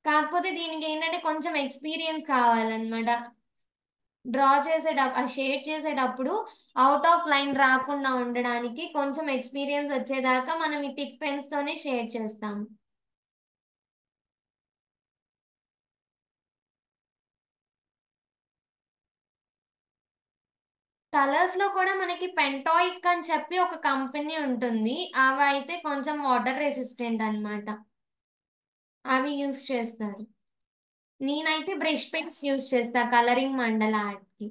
కాకపోతే దీనికి ఏంటంటే కొంచెం ఎక్స్పీరియన్స్ కావాలన్నమాట, డ్రా చేసేటప్పుడు షేడ్ చేసేటప్పుడు అవుట్ ఆఫ్ లైన్ రాకుండా ఉండడానికి కొంచెం ఎక్స్పీరియన్స్ వచ్చేదాకా మనం ఈ టిక్ పెన్స్ తోనే షేడ్ చేస్తాము. కలర్స్ లో కూడా మనకి పెంటాయిక్ అని చెప్పి ఒక కంపెనీ ఉంటుంది, అవి అయితే కొంచెం వాటర్ రెసిస్టెంట్ అన్నమాట, అవి యూస్ చేస్తారు. నేనైతే బ్రష్ పెన్స్ యూస్ చేస్తా కలరింగ్ మండల ఆర్ట్ కి.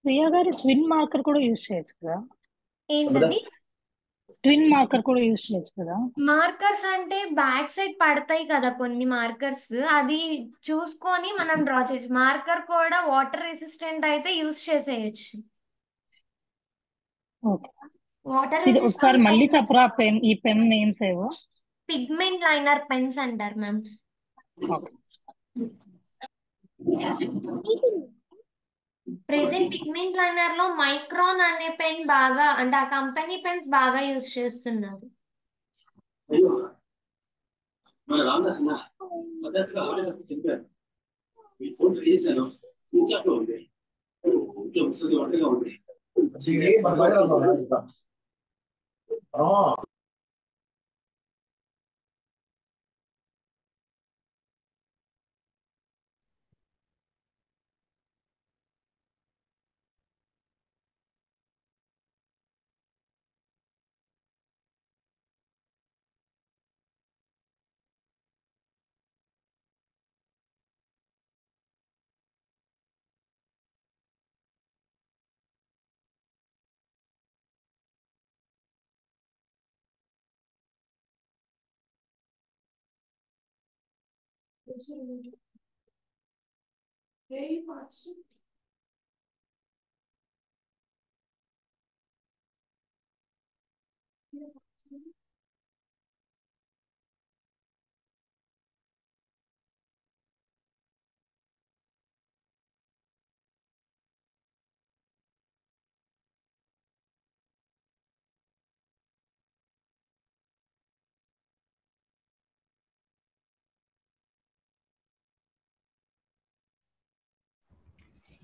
ప్రియా గారు ట్విన్ మార్కర్ కూడా యూజ్ చేయొచ్చు కదా? ఏంటది? ట్విన్ మార్కర్ కూడా యూజ్ చేయొచ్చు కదా. మార్కర్స్ అంటే బ్యాక్ సైడ్ పడతాయి కదా కొన్ని మార్కర్స్, అది చూసుకొని మనం డ్రా చేయొచ్చు. మార్కర్ కూడా వాటర్ రెసిస్టెంట్ అయితే యూజ్ చేసేయచ్చు. ఓకే, వాటర్ ఇది ఒకసారి రెసిస్టెంట్ మళ్ళీ చెప్పరా ఈ పెన్ నేమ్స్ ఏవో. పిగ్మెంట్ లైనర్ పెన్స్ అంటారు ma'am. Okay. Present pigment liner లో మైక్రాన్ అనే పెన్ బాగా, అంటే ఆ కంపెనీ పెన్స్ బాగా యూజ్ చేస్తున్నారు. మన రామదాస్ అన్న పద్ధతిగా ఆడేటప్పుడు చెప్పారు, మీ ఫోన్ ట్రై చేశాను, స్విచ్ ఆఫ్ లో ఉంది, ఇంట్లో ముసలి ఒంటరిగా ఉంది.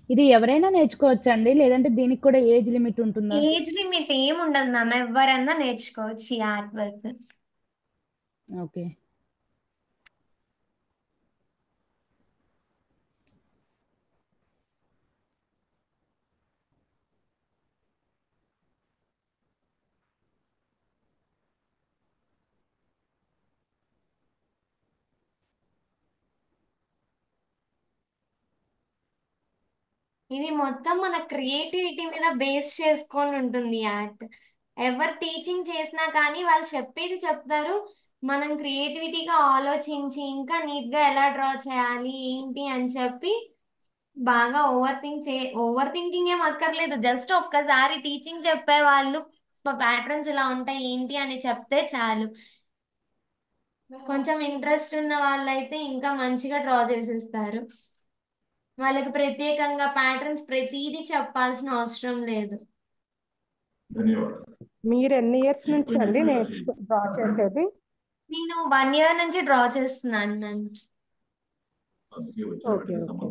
ఇది ఎవరైనా నేర్చుకోవచ్చండి, లేదంటే దీనికి కూడా ఏజ్ లిమిట్ ఉంటుందా? ఏజ్ లిమిట్ ఏం ఉండదు మ్యామ్, ఎవరన్నా నేర్చుకోవచ్చు ఈ ఆర్ట్ వర్క్. ఓకే. ఇది మొత్తం మన క్రియేటివిటీ మీద బేస్ చేసుకొని ఉంటుంది ఆర్ట్. ఎవరు టీచింగ్ చేసినా కానీ వాళ్ళు చెప్పేది చెప్తారు, మనం క్రియేటివిటీగా ఆలోచించి ఇంకా నీట్గా ఎలా డ్రా చేయాలి ఏంటి అని చెప్పి బాగా ఓవర్ థింకింగ్ ఏం అక్కర్లేదు. జస్ట్ ఒక్కసారి టీచింగ్ చెప్పే వాళ్ళు ప్యాటర్న్స్ ఇలా ఉంటాయి ఏంటి అని చెప్తే చాలు. కొంచెం ఇంట్రెస్ట్ ఉన్న వాళ్ళైతే ఇంకా మంచిగా డ్రా చేసేస్తారు. వాళ్ళకి ప్రత్యేకంగా ప్యాటర్న్స్ ప్రతిదీ చెప్పాల్సిన అవసరం లేదు. మీరు ఎన్ని ఇయర్స్ నుంచి అండి డ్రా చేసేది? నేను 1 year నుంచి డ్రా చేస్తున్నాను మ్యామ్. Okay okay.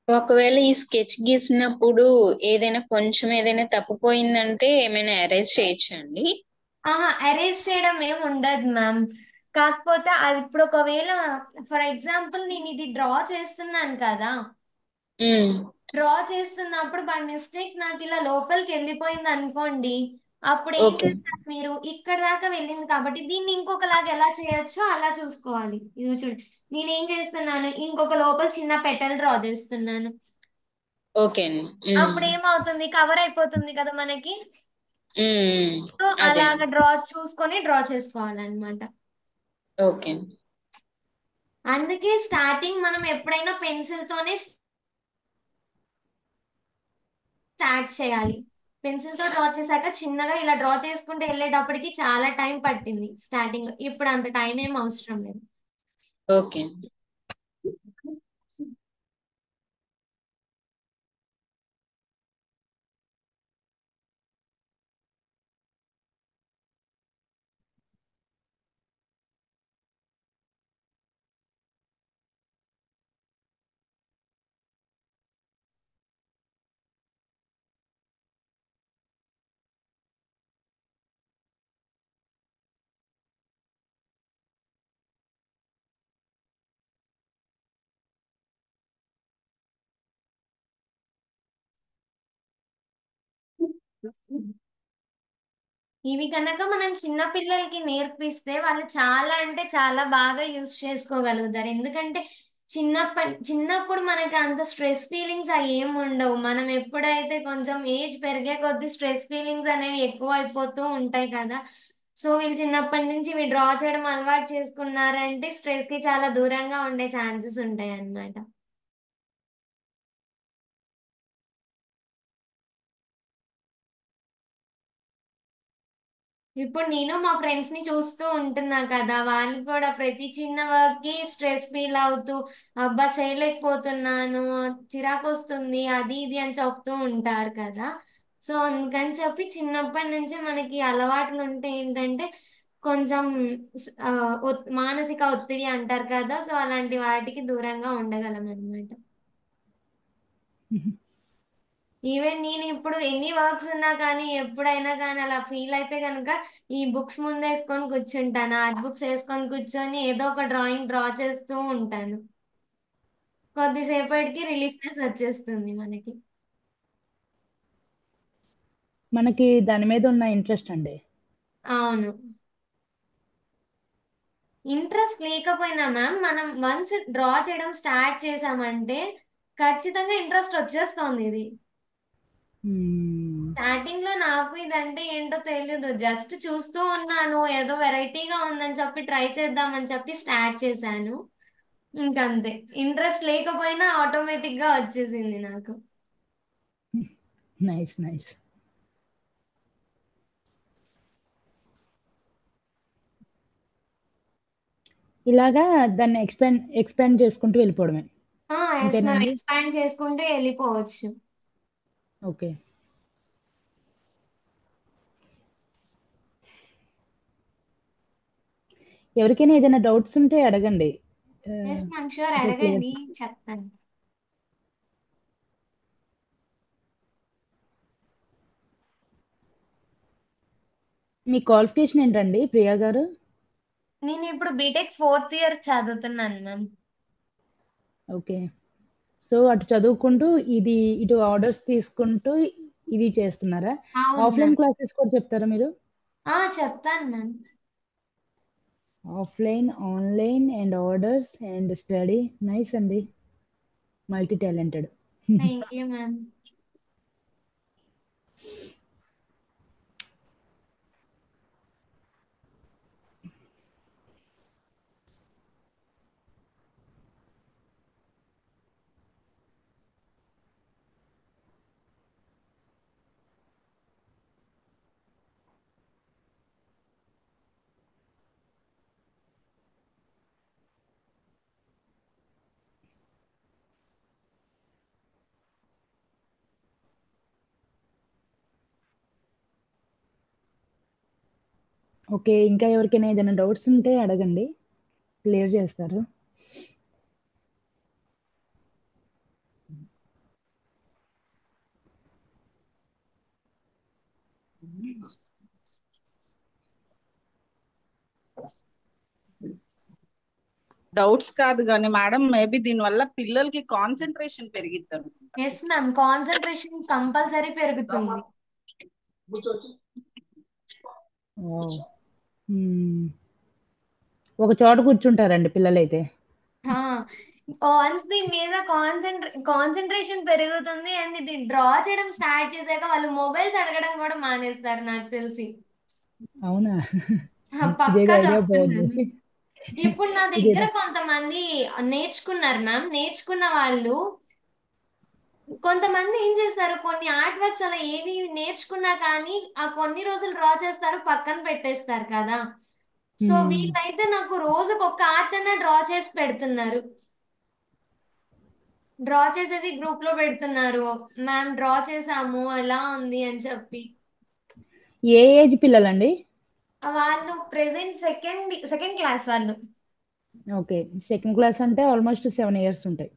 ఒకవేళ ఈ స్కెచ్ గీసినప్పుడు ఏదైనా తప్పిపోయిందంటే ఏమైనా ఎరేజ్ చేయొచ్చా అండి? ఎరేజ్ చేయడం ఏం ఉండదు మ్యామ్. కాకపోతే అది ఇప్పుడు ఒకవేళ ఫర్ ఎగ్జాంపుల్ నేను ఇది డ్రా చేస్తున్నాను కదా, డ్రా చేస్తున్నప్పుడు బై మిస్టేక్ నాకు ఇలా లోపలికి వెళ్ళిపోయింది అనుకోండి, అప్పుడు ఏం ఓకే. చేస్తారు మీరు, ఇక్కడ దాకా వెళ్ళింది కాబట్టి దీన్ని ఇంకొకలాగా ఎలా చేయొచ్చో అలా చూసుకోవాలి. ఇది చూడండి, నేనేం చేస్తున్నాను, ఇంకొక లోపల చిన్న పెటల్ డ్రా చేస్తున్నాను. ఓకే అండి. అప్పుడు ఏమవుతుంది, కవర్ అయిపోతుంది కదా మనకి. సో అదే. అలాగా చూసుకొని డ్రా చేసుకోవాలన్నమాట. ఓకే. అందుకే స్టార్టింగ్ మనం ఎప్పుడైనా పెన్సిల్ తోనే స్టార్ట్ చేయాలి. పెన్సిల్ తో డ్రా చేశాక చిన్నగా ఇలా డ్రా చేసుకుంటూ వెళ్ళేటప్పటికి చాలా టైం పట్టింది స్టార్టింగ్ లో, ఇప్పుడు అంత టైం ఏం అవసరం లేదు. ఓకే. ఇవి కనుక మనం చిన్న పిల్లలకి నేర్పిస్తే వాళ్ళు చాలా అంటే చాలా బాగా యూస్ చేసుకోగలుగుతారు. ఎందుకంటే చిన్నప్పుడు మనకి అంత స్ట్రెస్ ఫీలింగ్స్ అవి ఏమి ఉండవు. మనం ఎప్పుడైతే కొంచెం ఏజ్ పెరిగే కొద్దీ స్ట్రెస్ ఫీలింగ్స్ అనేవి ఎక్కువ అయిపోతూ ఉంటాయి కదా. సో వీళ్ళు చిన్నప్పటి నుంచి ఇవి డ్రా చేయడం అలవాటు చేసుకున్నారంటే స్ట్రెస్ కి చాలా దూరంగా ఉండే ఛాన్సెస్ ఉంటాయి అన్నమాట. ఇప్పుడు నేను మా ఫ్రెండ్స్ ని చూస్తూ ఉంటున్నా కదా, వాళ్ళు కూడా ప్రతి చిన్న వర్క్ కి స్ట్రెస్ ఫీల్ అవుతూ అబ్బా చేయలేకపోతున్నాను, చిరాకు వస్తుంది, అది ఇది అని చెప్తూ ఉంటారు కదా. సో అందుకని చెప్పి చిన్నప్పటి నుంచి మనకి అలవాట్లు ఉంటే ఏంటంటే కొంచెం ఆ, మానసిక ఒత్తిడి అంటారు కదా, సో అలాంటి వాటికి దూరంగా ఉండగలం అనమాట. ఈవెన్ నేను ఇప్పుడు ఎన్ని వర్క్స్ ఉన్నా కానీ ఎప్పుడైనా కానీ అలా ఫీల్ అయితే కనుక ఈ బుక్స్ ముందు వేసుకొని కూర్చుంటాను, ఆర్ట్ బుక్స్ వేసుకొని కూర్చొని ఏదో ఒక డ్రాయింగ్ డ్రా చేస్తూ ఉంటాను. కొద్దిసేపటికి రిలీఫ్నెస్ వచ్చేస్తుంది మనకి. మనకి దాని మీద ఉన్న ఇంట్రెస్ట్ అండి. అవును, ఇంట్రెస్ట్ లేకపోయినా మ్యామ్ మనం వన్స్ డ్రా చేయడం స్టార్ట్ చేసామంటే ఖచ్చితంగా ఇంట్రెస్ట్ వచ్చేస్తుంది. ఇది స్టార్టింగ్ లో నాకు ఇదంటే ఏంటో తెలియదు, జస్ట్ చూస్తూ ఉన్నాను, ఏదో వెరైటీగా ఉందని చెప్పి ట్రై చేద్దామని చెప్పి స్టార్ట్ చేశాను. ఇంకంతే, ఇంట్రెస్ట్ లేకపోయినా ఆటోమేటిక్ గా వచ్చేసింది నాకు. Nice nice. ఇలాగా దాన్ని ఎక్స్పాండ్ చేసుకుంటూ వెళ్ళిపోవడమే అంతేనా అండి? ఎక్స్పాండ్ చేసుకుంటూ వెళ్ళిపోవచ్చు. ఓకే. ఎవరికైనా ఏదైనా డౌట్స్ ఉంటే అడగండి. ఎస్ మ్యామ్, షూర్, ఇంకా క్లియర్. అడగండి, చెప్తాను. మీ క్వాలిఫికేషన్ ఏంటండి ప్రియా గారు? నేను ఇప్పుడు బీటెక్ 4th ఇయర్ చదువుతున్నాను మ్యామ్. ఓకే. సో అటు చదువుకుంటూ ఇటు ఆర్డర్స్ తీసుకుంటూ ఇది చేస్తున్నారా? అవును ఆఫ్లైన్ మ్యామ్. క్లాసెస్ కూడా చెప్తారా మీరు? చెప్తాను ma'am. Offline, online and orders and study. Nice అండి, multi talented. Thank you ma'am. Okay, ఇంకా ఎవరికైనా ఏదైనా డౌట్స్ ఉంటే అడగండి, క్లియర్ చేస్తారు. డౌట్స్ కాదు కానీ మేడం, మేబీ దీనివల్ల పిల్లలకి కాన్సన్ట్రేషన్ పెరిగిద్ది అనుకుంటా. ఎస్ మ్యామ్, కాన్సన్ట్రేషన్ కంపల్సరీ పెరుగుతుంది. వావ్. ఒక చోట కూర్చుంటారండి పిల్లలైతే. వన్స్ దీని మీద కాన్సన్ట్రేషన్ పెరుగుతుంది అండ్ ఇది డ్రా చేయడం స్టార్ట్ చేశాక వాళ్ళు మొబైల్స్ అడగడం కూడా మానేస్తారు నాకు తెలిసి. అవునా? పక్కా ఇదేదో ఐడియా బాగుంది. చెప్తున్నాను. ఇప్పుడు నా దగ్గర ఇదేదో కొంతమంది నేర్చుకున్నారు మ్యామ్. నేర్చుకున్న వాళ్ళు కొంతమంది ఏం చేస్తారు, కొన్ని ఆర్ట్ వర్క్స్ అలా ఏవి నేర్చుకున్నా కానీ ఆ కొన్ని రోజులు డ్రా చేస్తారు, పక్కన పెట్టేస్తారు కదా. సో వీళ్ళైతే నాకు రోజుకు ఒక ఆర్ట్ అన్న డ్రా చేసి పెడుతున్నారు. డ్రా చేసేసి గ్రూప్ లో పెడుతున్నారు, మ్యామ్ డ్రా చేసాము ఎలా ఉంది అని చెప్పి. ఏ ఏజ్ పిల్లలండి? వాళ్ళు ప్రెసెంట్ సెకండ్ క్లాస్ వాళ్ళు. ఓకే, సెకండ్ క్లాస్ అంటే ఆల్మోస్ట్ 7 years ఉంటాయి.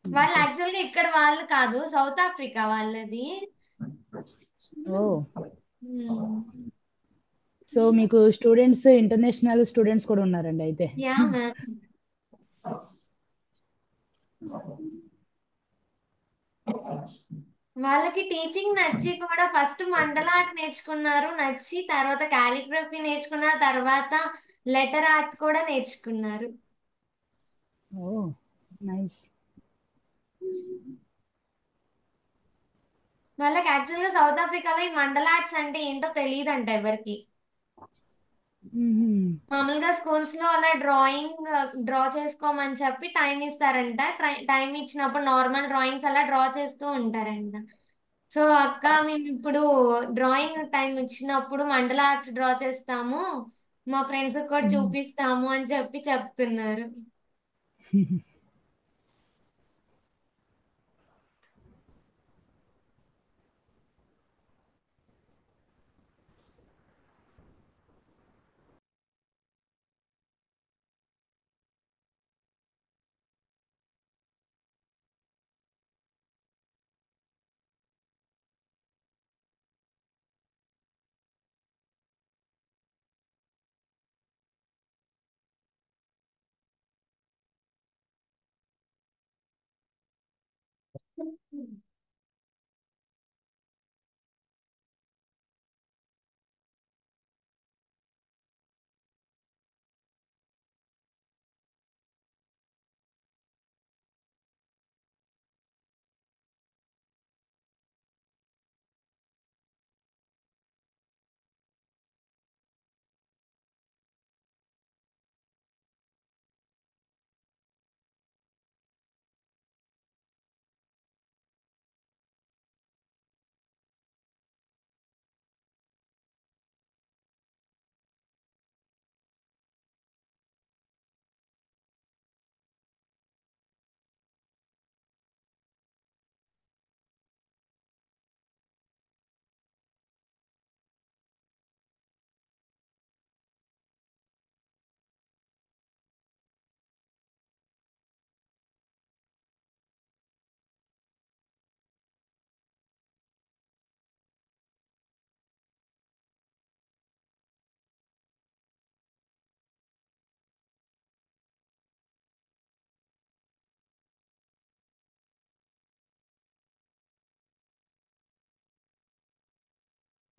వాళ్ళు యాక్చువల్ గా ఇక్కడ వాళ్ళు కాదు, సౌత్ ఆఫ్రికా వాళ్ళది. ఓ, సో మీకు స్టూడెంట్స్, ఇంటర్నేషనల్ స్టూడెంట్స్ కూడా ఉన్నారండి అయితే. Yeah ma'am. వాళ్ళకి టీచింగ్ నచ్చి కూడా ఫస్ట్ మండల ఆర్ట్ నేర్చుకున్నారు, నచ్చి తర్వాత కాలిగ్రఫీ నేర్చుకున్నారు, తర్వాత లెటర్ ఆర్ట్ కూడా నేర్చుకున్నారు. ఓ నైస్. వాళ్ళకి యాక్చువల్గా సౌత్ ఆఫ్రికాలో ఈ మండల ఆర్ట్స్ అంటే ఏంటో తెలియదంట ఎవరికి. మామూలుగా స్కూల్స్ లో అలా డ్రా చేసుకోమని చెప్పి టైం ఇస్తారంట. టైం ఇచ్చినప్పుడు నార్మల్ డ్రాయింగ్స్ అలా డ్రా చేస్తూ ఉంటారంట. సో అక్క మేము ఇప్పుడు డ్రాయింగ్ టైం ఇచ్చినప్పుడు మండల ఆర్ట్స్ డ్రా చేస్తాము, మా ఫ్రెండ్స్ కూడా చూపిస్తాము అని చెప్పి చెప్తున్నారు.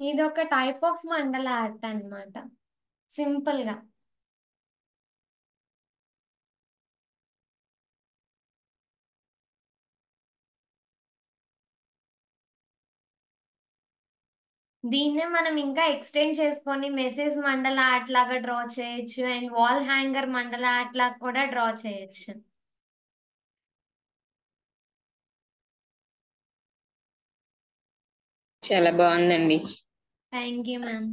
ఇది ఒక టైప్ ఆఫ్ మండల ఆర్ట్ అన్నమాట, సింపుల్ గా. దీన్నే మనం ఇంకా ఎక్స్టెండ్ చేసుకొని మెసేజ్ మండల ఆర్ట్ లాగా డ్రా చేయొచ్చు, అండ్ వాల్ హ్యాంగర్ మండల ఆర్ట్ లాగా కూడా డ్రా చేయొచ్చు. చాలా బాగుందండి. Thank you ma'am.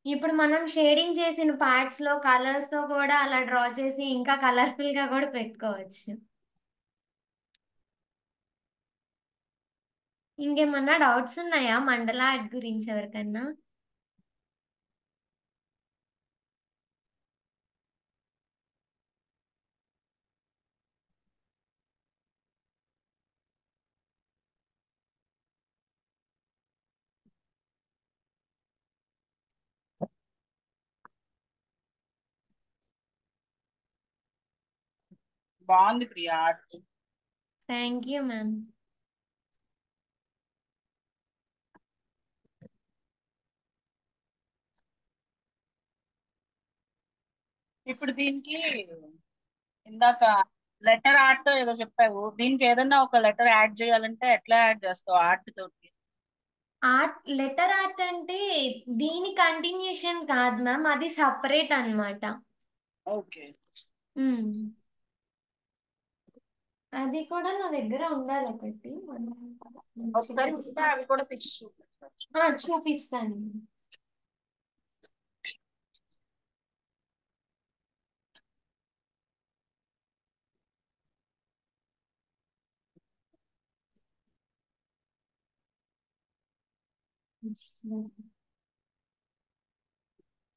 ఇప్పుడు మనం షేడింగ్ చేసిన పార్ట్స్ లో కలర్స్ తో కూడా అలా డ్రా చేసి ఇంకా కలర్ఫుల్ గా కూడా పెట్టుకోవచ్చు. ఇంకేమన్నా డౌట్స్ ఉన్నాయా మండల ఆర్ట్ గురించి ఎవరికన్నా? బాగుంది Priya art. Thank you ma'am. ఇప్పుడు దీనికి ఇందాక లెటర్ ఆర్ట్ ఏదో చెప్పావు, దీనికి ఏదన్నా ఒక లెటర్ యాడ్ చేయాలంటే ఎట్లా యాడ్ చేస్తావు ఆర్ట్ తోటి? ఆర్ట్ లెటర్ ఆర్ట్ అంటే దీని కంటిన్యూషన్ కాదు మ్యామ్, అది సపరేట్ అన్నమాట. ఓకే. అది కూడా నా దగ్గర ఉండాలి ఒకటి. ఒకసారి ఉంటే అవి కూడా పిక్స్ చూపిస్తాను.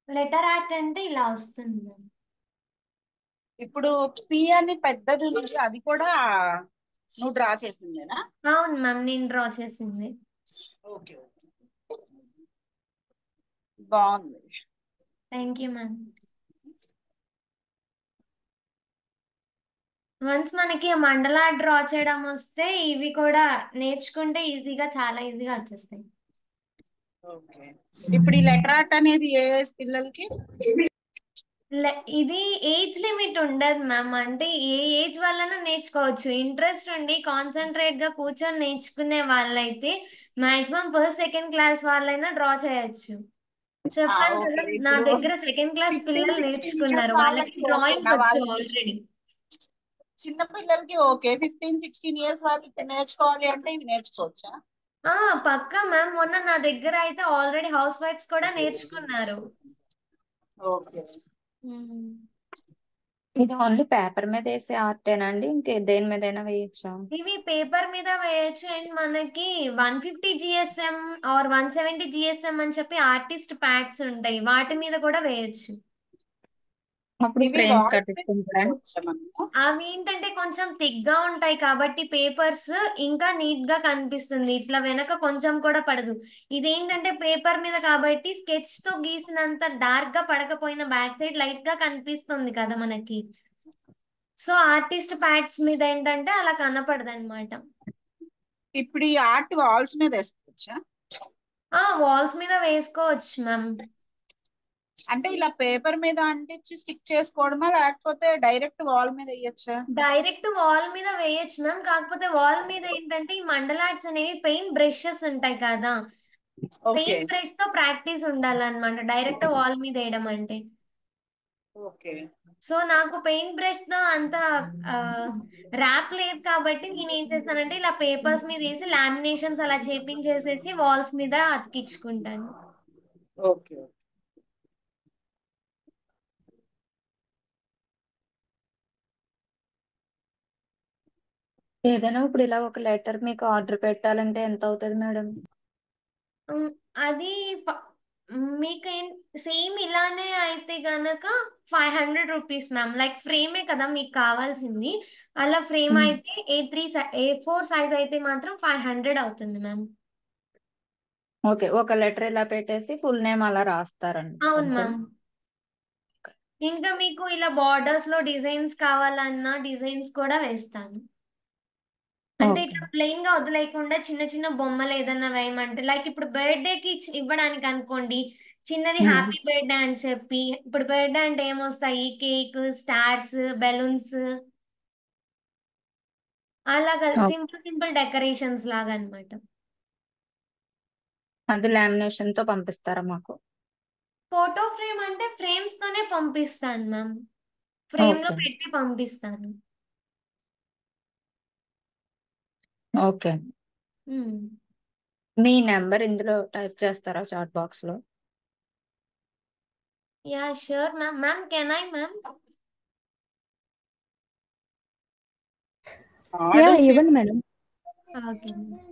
లెటర్ ఆర్ట్ అంటే ఇలా వస్తుంది మ్యామ్. ఇప్పుడు పి అని పెద్దది నుంచి అది కూడా నువ్వు డ్రా చేసిందేనా? అవును మ్యామ్, నేను డ్రా చేసింది. ఓకే, బాగుంది. Thank you ma'am. వన్స్ మనకి మండలా డ్రా చేయడం వస్తే ఇవి కూడా నేర్చుకుంటే ఈజీగా చాలా ఈజీగా వచ్చేస్తాయి. ఓకే. ఇప్పుడు ఈ లెటర్ ఆర్ట్ అనేది ఏ ఏజ్ పిల్లలకి? ఇది ఏజ్ లిమిట్ ఉండదు మ్యామ్. అంటే ఏ ఏజ్ వాళ్ళైనా నేర్చుకోవచ్చు. ఇంట్రెస్ట్ ఉండి కాన్సన్ట్రేట్ గా కూర్చొని నేర్చుకునే వాళ్ళైతే మాక్సిమం ఫస్ట్ సెకండ్ క్లాస్ వాళ్ళైనా డ్రా చేయొచ్చు. చెప్పాను ఓకే. కదా, నా ఇప్పుడు దగ్గర సెకండ్ క్లాస్ 15, పిల్లలు 16 ఇయర్స్ నేర్చుకున్నారు. వాళ్ళకి వాళ్ళకి డ్రాయింగ్స్ ఓకేనా? వచ్చు వాళ్ళకి ఆల్రెడీ. చిన్న పిల్లలకి ఓకే. 15, 16 ఇయర్స్ వాళ్ళకి నేర్చుకోవాలి అంటే ఇవి నేర్చుకోవచ్చా? పక్కా మ్యామ్. మొన్న నా దగ్గర అయితే ఆల్రెడీ హౌస్ వైఫ్స్ కూడా నేర్చుకున్నారు. ఓకే. ఇది ఓన్లీ పేపర్ మీద వేసే ఆర్టేనా అండి? ఇంకే దేని మీదైనా వేయచ్చా? ఇవి పేపర్ మీద వేయచ్చు. అండ్ మనకి 150 GSM ఆర్ 170 GSM అని చెప్పి ఆర్టిస్ట్ ప్యాడ్స్ ఉంటాయి. వాటి మీద కూడా వేయచ్చు. అప్పుడు ఇవి ఫ్రేమ్స్ వాల్ మీద కట్టించుకుంటారా? పెట్టుకోవచ్చా మనము? అవి ఏంటంటే కొంచెం థిక్ గా ఉంటాయి కాబట్టి పేపర్స్ ఇంకా నీట్ గా కనిపిస్తుంది. ఇట్లా వెనక కొంచెం కూడా పడదు. ఇదేంటంటే పేపర్ మీద కాబట్టి స్కెచ్ తో గీసినంత డార్క్ గా పడకపోయిన బ్యాక్ సైడ్ లైట్ గా కనిపిస్తుంది కదా మనకి. సో ఆర్టిస్ట్ ప్యాడ్స్ మీద ఏంటంటే అలా కనపడదు అనమాట. ఇప్పుడు ఈ ఆర్ట్ వాల్స్ మీద వేసుకోవచ్చా? వాల్స్ మీద వేసుకోవచ్చు మ్యామ్. అంటే ఇలా పేపర్ మీద అంటించి స్టిక్ చేసుకోవడమా, లేకపోతే డైరెక్ట్ వాల్ మీద వేయచ్చా? డైరెక్ట్ వాల్ మీద వేయచ్చు మ్యామ్. కాకపోతే వాల్ మీద ఏంటంటే ఈ మండల ఆర్ట్స్ అనేవి పెయింట్ బ్రషెస్ ఉంటాయి కదా, ఓకే. పెయింట్ బ్రష్ తో ప్రాక్టీస్ ఉండాలన్నమాట డైరెక్ట్ వాల్ మీద వేయడం అంటే. ఓకే. సో నాకు పెయింట్ బ్రష్ తో అంత ర్యాప్ లేదు కాబట్టి నేను ఏం చేస్తానంటే ఇలా పేపర్స్ మీద వేసి లామినేషన్స్ అలా చేపించేసేసి వాల్స్ మీద అతికించుకుంటాను. ఓకే. ఏదైనా ఇప్పుడు ఇలా ఒక లెటర్ మీకు ఆర్డర్ పెట్టాలంటే ఎంత అవుతుంది మేడం? అది మీకు సేమ్ ఇలానే అయితే గనక 500 రూపీస్ మ్యామ్. లైక్ ఫ్రేమే కదా మీకు కావాల్సింది. అలా ఫ్రేమ్ అయితే A4 సైజ్ అయితే మాత్రం 500 అవుతుంది మ్యామ్. ఓకే. ఒక లెటర్ ఇలా పెట్టేసి ఫుల్ నేమ్ అలా రాస్తారండి. అవును అంతేనా? మ్యామ్. ఇంకా మీకు ఇలా బార్డర్స్ లో డిజైన్స్ కావాలన్నా డిజైన్స్ కూడా వేస్తాను. అంటే ఓకే. ఇట్లా ప్లెయిన్ గా వదిలేయకుండా చిన్న చిన్న బొమ్మలు ఏదన్నా వేయమంటే, లైక్ ఇప్పుడు బర్త్డే కి ఇవ్వడానికి అనుకోండి, చిన్నది హ్యాపీ బర్త్డే అని చెప్పి. ఇప్పుడు బర్త్డే అంటే ఏమొస్తాయి, కేక్, స్టార్స్, బెలూన్స్, అలాగా ఓకే. సింపుల్ సింపుల్ డెకరేషన్స్ లాగా అన్నమాట. అది లామినేషన్ తో పంపిస్తారా మాకు? ఫోటో ఫ్రేమ్ అంటే ఫ్రేమ్స్ తోనే పంపిస్తాను మ్యామ్. ఫ్రేమ్ లో ఓకే. పెట్టి పంపిస్తాను. ఓకే. మీ నెంబర్ ఇందులో టైప్ చేస్తారా చాట్ బాక్స్ లో? Yeah sure ma'am. Ma'am can I ma'am? Yeah ఇవ్వండి మేడం. Okay ma'am.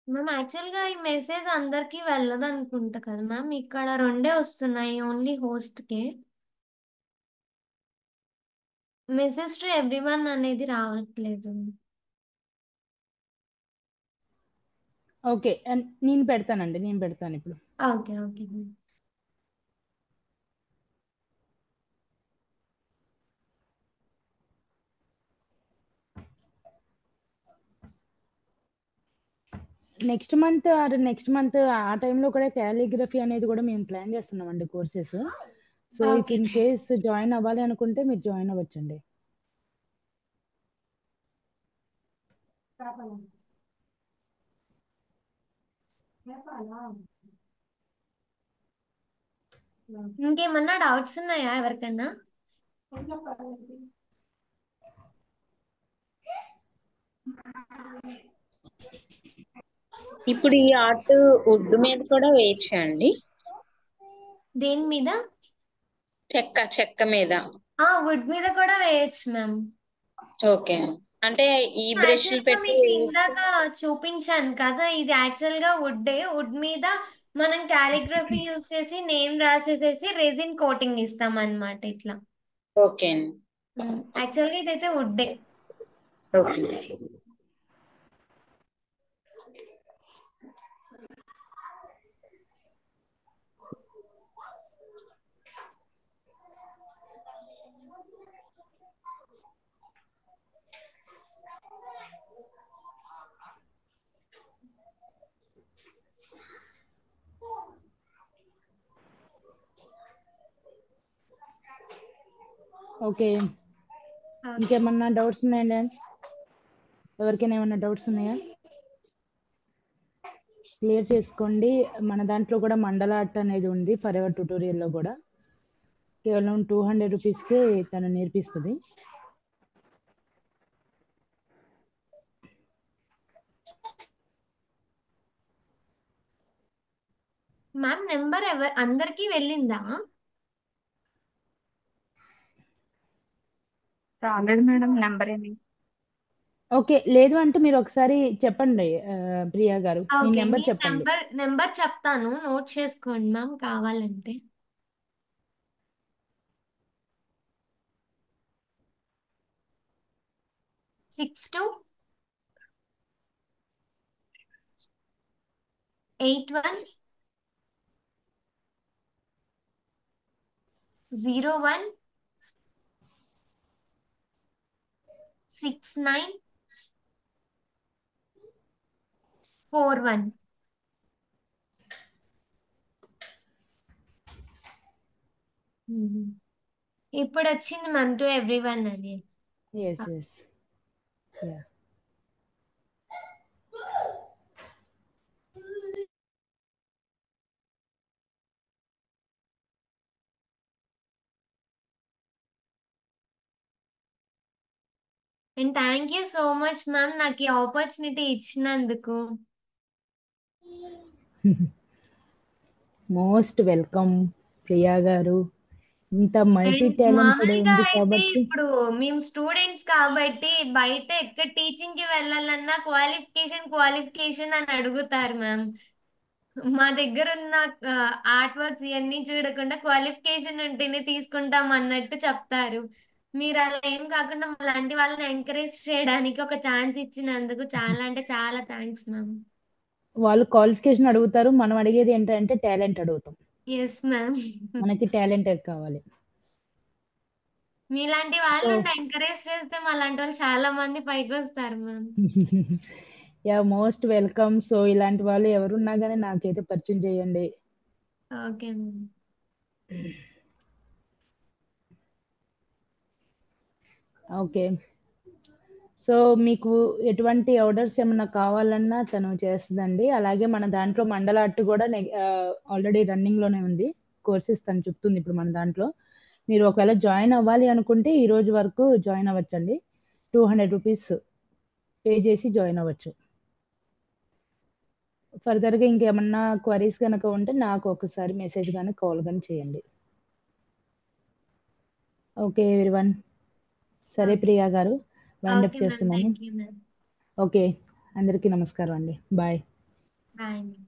మ్యామ్ యాక్చువల్గా ఈ మెసేజ్ అందరికి వెళ్ళదు అనుకుంటా కదా మ్యామ్. ఇక్కడ 2 వస్తున్నాయి only host K. Message to everyone అనేది రావట్లేదు. ఓకే. నేను పెడతానండి, నేను పెడతాను ఇప్పుడు. Okay okay ma'am. Next month ఆ టైంలో కూడా క్యాలిగ్రఫీ అనేది కూడా మేము ప్లాన్ చేస్తున్నామండి courses. So if okay in case join అవ్వాలి అనుకుంటే మీరు జాయిన్ అవ్వచ్చండి. ఇంకేమన్నా డౌట్స్ ఉన్నాయా ఎవరికన్నా? ఇప్పుడు ఈ ఆర్ట్ వుడ్ మీద కూడా వేయచ్చా అండి? దేని మీద? చెక్క మీద. వుడ్ మీద కూడా వేయచ్చు మ్యామ్. ఓకే. అంటే ఈ బ్రష్లు యాక్చువల్ గా పెట్టి మీకు ఇందాక చూపించాను కదా, ఇది యాక్చువల్ గా వుడ్ మీద మనం కాలిగ్రఫీ యూజ్ చేసి నేమ్ రాసేసేసి రెజిన్ కోటింగ్ ఇస్తాం అన్నమాట ఇట్లా. ఓకే అండి. యాక్చువల్ గా ఇదైతే వుడ్డే. ఓకే. ఓకే, ఇంకేమన్నా డౌట్స్ ఉన్నాయండి? ఎవరికైనా ఏమన్నా డౌట్స్ ఉన్నాయా? క్లియర్ చేసుకోండి. మన దాంట్లో కూడా మండల ఆర్ట్ అనేది ఉంది ఫర్ ఎవర్ ట్యూటోరియల్లో కూడా. కేవలం 200 రూపీస్కే తను నేర్పిస్తుంది. మ్యామ్ నెంబర్ అందరికీ వెళ్ళిందా? రాలేదు మేడం నెంబర్ ఏమి. ఓకే, లేదు అంటే మీరు ఒకసారి చెప్పండి ప్రియా గారు, మీ ఓకే, నెంబర్ నేను చెప్పండి. నెంబర్ చెప్తాను, నోట్ చేసుకోండి మ్యామ్ కావాలంటే. 6281016941. ఇప్పుడు వచ్చింది మ్యామ్ టు ఎవ్రీవన్ అని. Yes yes, yeah. And thank you so much ma'am నాకు ఈ ఆపర్చునిటీ ఇచ్చినందుకు. మోస్ట్ వెల్కమ్ ప్రియా గారు. ఇంత మల్టీ అండ్ టాలెంటెడ్ మామూలుగా ఉంది అయితే కాబట్టి. ఇప్పుడు మేము స్టూడెంట్స్ కాబట్టి బయట ఎక్కడ టీచింగ్ కి వెళ్ళాలన్నా క్వాలిఫికేషన్ అని అడుగుతారు మ్యామ్. మా దగ్గర ఉన్న ఆర్ట్ వర్క్స్ ఇవన్నీ చూడకుండా క్వాలిఫికేషన్ ఉంటేనే తీసుకుంటాం అన్నట్టు చెప్తారు. మీరు అలా ఏం కాకుండా అలాంటి వాళ్ళని ఎంకరేజ్ చేయడానికి ఒక ఛాన్స్ ఇచ్చినందుకు చాలా అంటే చాలా థ్యాంక్స్ మ్యామ్. వాళ్ళు క్వాలిఫికేషన్ అడుగుతారు, మనం అడిగేది ఏంటంటే టాలెంట్ అడుగుతాం. Yes ma'am. మనకి టాలెంట్ కావాలి. మీలాంటి వాళ్ళు ఎంకరేజ్ చేస్తే అలాంటి వాళ్ళు చాలా మంది పైకి వస్తారు ma'am. Yeah, most welcome. So ఇలాంటి వాళ్ళు ఎవరున్నా కానీ నాకైతే పరిచయం చేయండి. Okay ma'am. ఓకే, సో మీకు ఎటువంటి ఆర్డర్స్ ఏమన్నా కావాలన్నా తను చేస్తుందండి. అలాగే మన దాంట్లో మండల ఆర్ట్ కూడా ఆల్రెడీ రన్నింగ్లోనే ఉంది. కోర్సెస్ తను చెప్తుంది ఇప్పుడు మన దాంట్లో. మీరు ఒకవేళ జాయిన్ అవ్వాలి అనుకుంటే ఈ రోజు వరకు జాయిన్ అవ్వచ్చండి. 200 రూపీస్ పే చేసి జాయిన్ అవ్వచ్చు. ఫర్దర్గా ఇంకేమన్నా క్వరీస్ కనుక ఉంటే నాకు ఒకసారి మెసేజ్ కానీ కాల్ కానీ చేయండి. Okay everyone. సరే ప్రియా గారు, వైండప్ ఓకే మ్యామ్, చేస్తున్నాను. Thank you ma'am. ఓకే, అందరికీ నమస్కారం అండి. బాయ్. Bye ma'am.